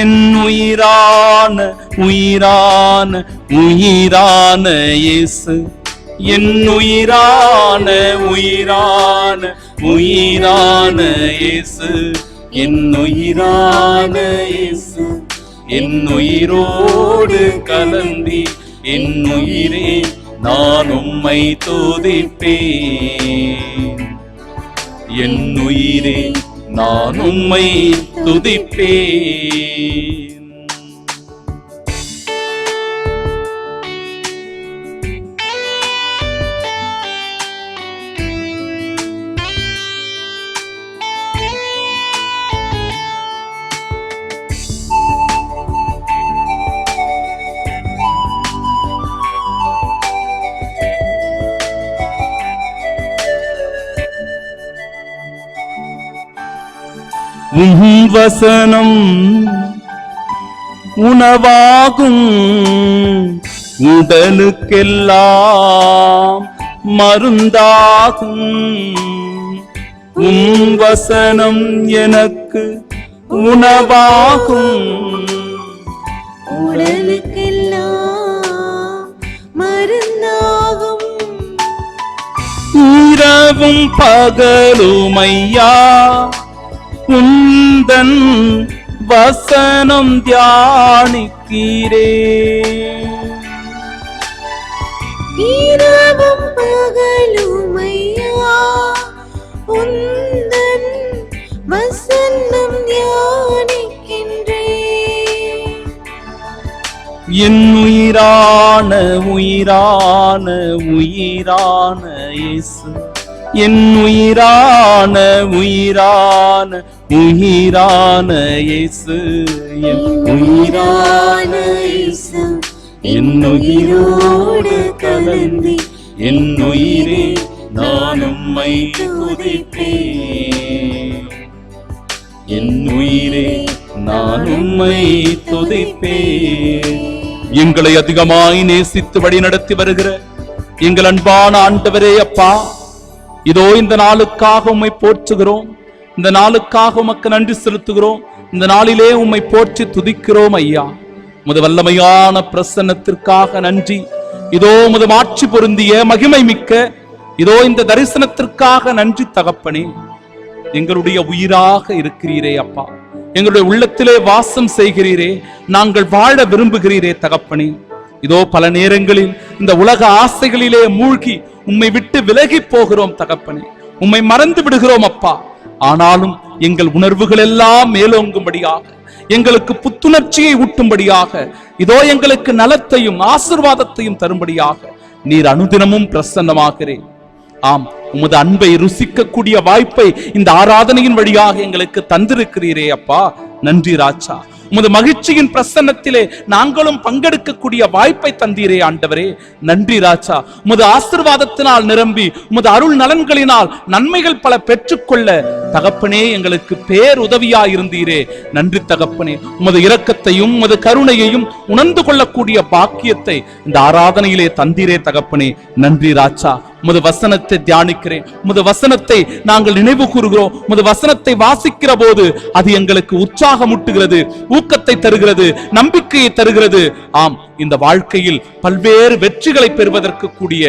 என் உயிரான உயிரான உயிரான இயேசு, என் உயிரான உயிரான உயிரான இயேசு, என் உயிரான இயேசு என் உயிரோடு கலந்தி, என் உயிரே நான் உம்மை துதிப்பேன், என் உயிரே நான் உம்மை துதிப்பேன். உம் வசனம் உணவாகும், உடலுக்கெல்லாம் மருந்தாகும். உம் வசனம் எனக்கு உணவாகும்,
உடலுக்கெல்லாம் மருந்தாகும்.
இரவும் பகலுமையா உந்தன் வசனம் தியானிக்கிறே.
இரவும் பகலுமையா உந்தன் வசனம் தியானிக்கின்றே.
என் உயிரான உயிரான உயிரான இயேசு, என் உயிரான உயிரான உயிரான இயேசு, என் உயிரான இயேசு, என் உயிரோடு கலந்து என் உயிரே நான் உம்மை துதிப்பேன். என் உயிரே நான் உம்மை துதிப்பேன். எங்களை அதிகமாய் நேசித்து வழி நடத்தி வருகிற எங்கள் அன்பான ஆண்டவரே அப்பா, இதோ இந்த நாளுக்காக உம்மை போற்றுகிறோம், இந்த நாளுக்காக உமக்கு நன்றி செலுத்துகிறோம், இந்த நாளிலே உம்மை போற்றி துதிக்கிறோம் ஐயா. உமது வல்லமையான பிரசன்னத்திற்காக நன்றி. இதோ உமது மாட்சி பொருந்திய மகிமை மிக்க இதோ இந்த தரிசனத்திற்காக நன்றி தகப்பனே. எங்களுடைய உயிராக இருக்கிறீரே அப்பா, எங்களுடைய உள்ளத்திலே வாசம் செய்கிறீரே, நாங்கள் வாழ விரும்புகிறீரே தகப்பனே. இதோ பல நேரங்களில் இந்த உலக ஆசைகளிலே மூழ்கி உம்மை விட்டு விலகி போகிறோம் தகப்பனே, உம்மை மறந்து விடுகிறோம் அப்பா. ஆனாலும் எங்கள் உணர்வுகள் எல்லாம் மேலோங்கும்படியாக, எங்களுக்கு புத்துணர்ச்சியை ஊட்டும்படியாக, இதோ எங்களுக்கு நலத்தையும் ஆசீர்வாதத்தையும் தரும்படியாக நீர் அனுதினமும் பிரசன்னமாகிறேன். ஆம், உமது அன்பை ருசிக்கக்கூடிய வாய்ப்பை இந்த ஆராதனையின் வழியாக எங்களுக்கு தந்திருக்கிறீரே அப்பா, நன்றி ராஜா. உமது மகிழ்ச்சியின் பிரசன்னத்திலே நாங்களும் பங்கெடுக்கக்கூடிய வாய்ப்பை தந்தீரே ஆண்டவரே, நன்றி ராஜா. உமது ஆசீர்வாதத்தினால் நிரம்பி உமது அருள் நலன்களினால் நன்மைகள் பல பெற்றுக்கொள்ள தகப்பனே எங்களுக்கு பேருதவியாயிருந்தீரே, நன்றி தகப்பனே. உமது இரக்கத்தையும் உமது கருணையையும் உணர்ந்து கொள்ளக்கூடிய பாக்கியத்தை இந்த ஆராதனையிலே தந்தீரே தகப்பனே, நன்றி ராஜா. உமது வசனத்தை தியானிக்கிறேன், உமது வசனத்தை நாங்கள் நினைவு கூறுகிறோம். உமது வசனத்தை வாசிக்கிற போது அது எங்களுக்கு உற்சாகமூட்டுகிறது, ஊக்கத்தை தருகிறது, நம்பிக்கையை தருகிறது. ஆம், இந்த வாழ்க்கையில் பல்வேறு வெற்றிகளை பெறுவதற்கு கூடிய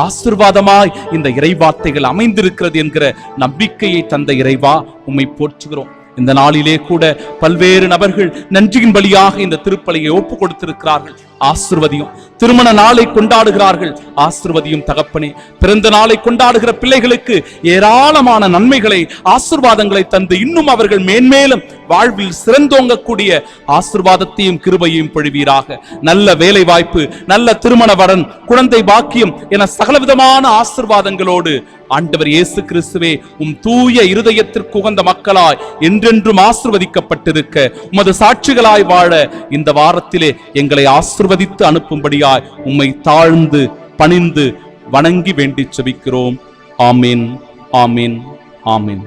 ஆசீர்வாதமாய் இந்த இறைவார்த்தைகள் அமைந்திருக்கிறது என்கிற நம்பிக்கையை தந்த இறைவா உம்மை போற்றுகிறோம். இந்த நாளிலே கூட பல்வேறு நபர்கள் நன்றியின் பலியாக இந்த திருப்பலியை ஒப்பு கொடுத்திருக்கிறார்கள், ஆசிர்வதியும். திருமண நாளை கொண்டாடுகிறார்கள், ஆசிர்வதியும் தகப்பனே. பிறந்த நாளை கொண்டாடுகிற பிள்ளைகளுக்கு ஏராளமான நன்மைகளை ஆசீர்வாதங்களை தந்து இன்னும் அவர்கள் மேன்மேலும் வாழ்வில் சிறந்தோங்கக்கூடிய ஆசீர்வாதத்தையும் கிருபையையும் பொழிவீராக. நல்ல வேலை வாய்ப்பு, நல்ல திருமண வரன், குழந்தை பாக்கியம் என சகலவிதமான ஆசீர்வாதங்களோடு ஆண்டவர் இயேசு கிறிஸ்துவே உம் தூய இருதயத்திற்கு உகந்த மக்களாய் என்றென்றும் ஆசீர்வதிக்கப்பட்டிருக்க உமது சாட்சிகளாய் வாழ இந்த வாரத்திலே எங்களை ஆசீர்வதித்து அனுப்பும்படியாய் உம்மை தாழ்ந்து பணிந்து வணங்கி வேண்டி செபிக்கிறோம். ஆமீன், ஆமீன், ஆமீன்.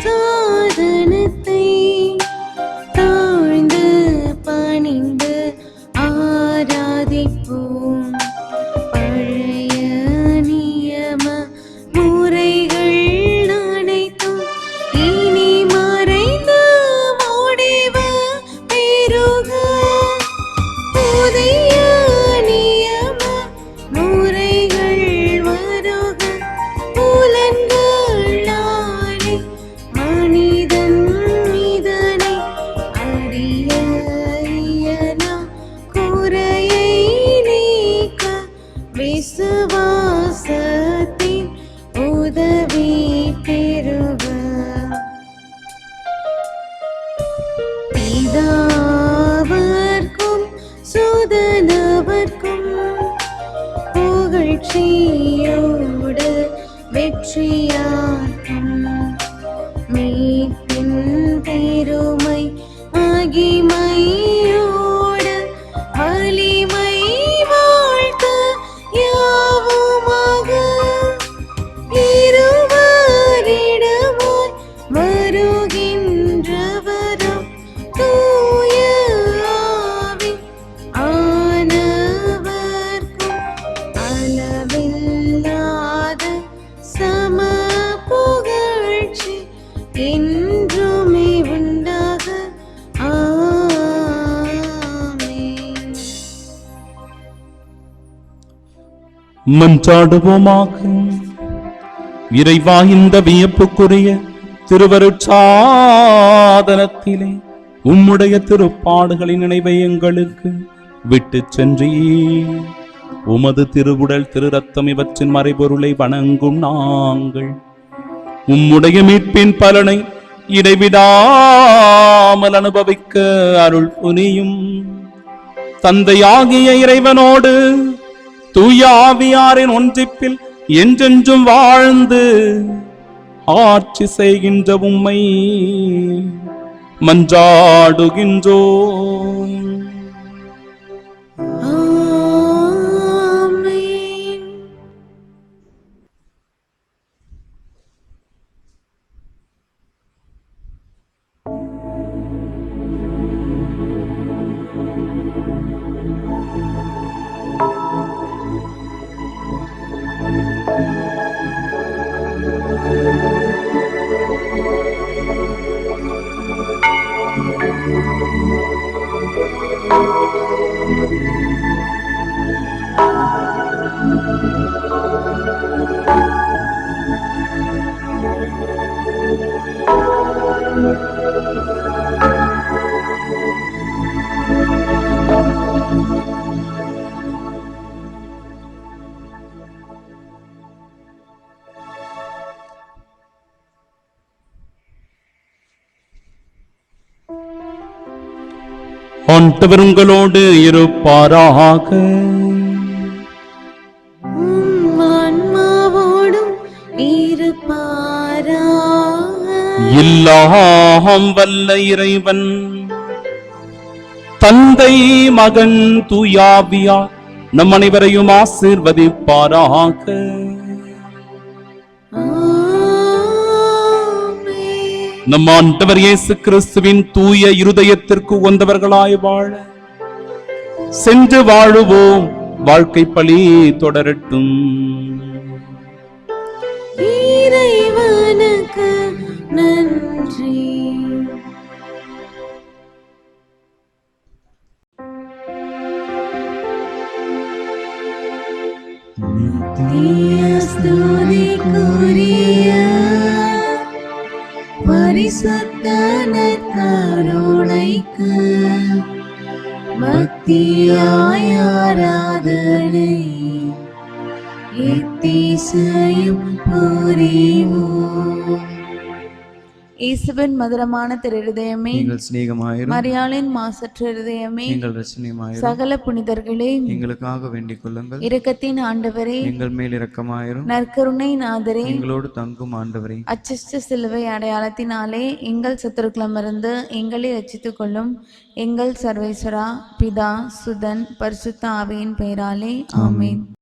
சாதனத்தை தாழ்ந்து பணிந்து வெற்றியோடு வெற்றியாற்றும் மீட்பின் பெருமை மகிமையோடு வலிமை வாழ்த்து யாவுமாக இருவரிடமாய் வருகின்றவரும் தூய ஆவி ஆனவர்க்கும் அளவில்லாத சம புகழ்ச்சி என்றுமே உண்டாக ஆமென்.
மன்றாடுவோமாக. இறைவா, இந்த வியப்புக்குரிய திருவருட்சாதனத்திலே உம்முடைய திருப்பாடுகளின் நினைவை எங்களுக்கு விட்டு சென்றீ. உமது திருவுடல் திரு ரத்தம் இவற்றின் மறைபொருளை வணங்கும் நாங்கள் உம்முடைய மீட்பின் பலனை இடைவிடாமல் அனுபவிக்க அருள் புரியும். தந்தையாகிய இறைவனோடு தூய ஆவியாரின் ஒன்றிப்பில் என்றென்றும் வாழ்ந்து ஆட்சி செய்கின்ற உம்மை மன்றாடுகின்றோம்.
ஆமென்.
ஆண்டவர் உங்களோடு இருப்பாராக.
உம் ஆன்மாவோடும் இருப்பாராக.
எல்லாம் வல்ல இறைவன் தந்தை, மகன், தூயாவியார் நம் அனைவரையும் ஆசீர்வதிப்பாராக. நம் ஆண்டவர் இயேசு கிறிஸ்துவின் தூய இருதயத்திற்கு உகந்தவர்களாய் வாழ சென்று வாழுவோம். வாழ்க்கை பழி தொடரட்டும்.
இறைவனுக்கு நன்றி. ஸ்துதிக்குரிய பரிசுத்த நற்கருணைக்கு பக்தியாய் ஆராதனை எத்திசையும் புரிவோம். இயேசுவின் மதுரமான திருஹிருதயமே,
எங்கள் சிநேகமாயிரும்.
மரியாளின் மாசற்ற இருதயமே,
எங்கள் ரட்சணியமாயிரும்.
சகல புனிதர்களே,
எங்களுக்காக வேண்டிக் கொள்ளுங்கள்.
இரக்கத்தின் ஆண்டவரே,
எங்கள் மேல் இரக்கமாயிரும்.
நற்கருணை நாதரே,
எங்களோடு தங்கும் ஆண்டவரே,
அச்சிஷ்ட சிலுவை அடையாளத்தினாலே எங்கள் சத்துருக்களமிருந்து எங்களை ரட்சித்துக் கொள்ளும். எங்கள் சர்வேஸ்வரா, பிதா, சுதன், பரிசுத்த ஆவியின் பெயராலே ஆமென்.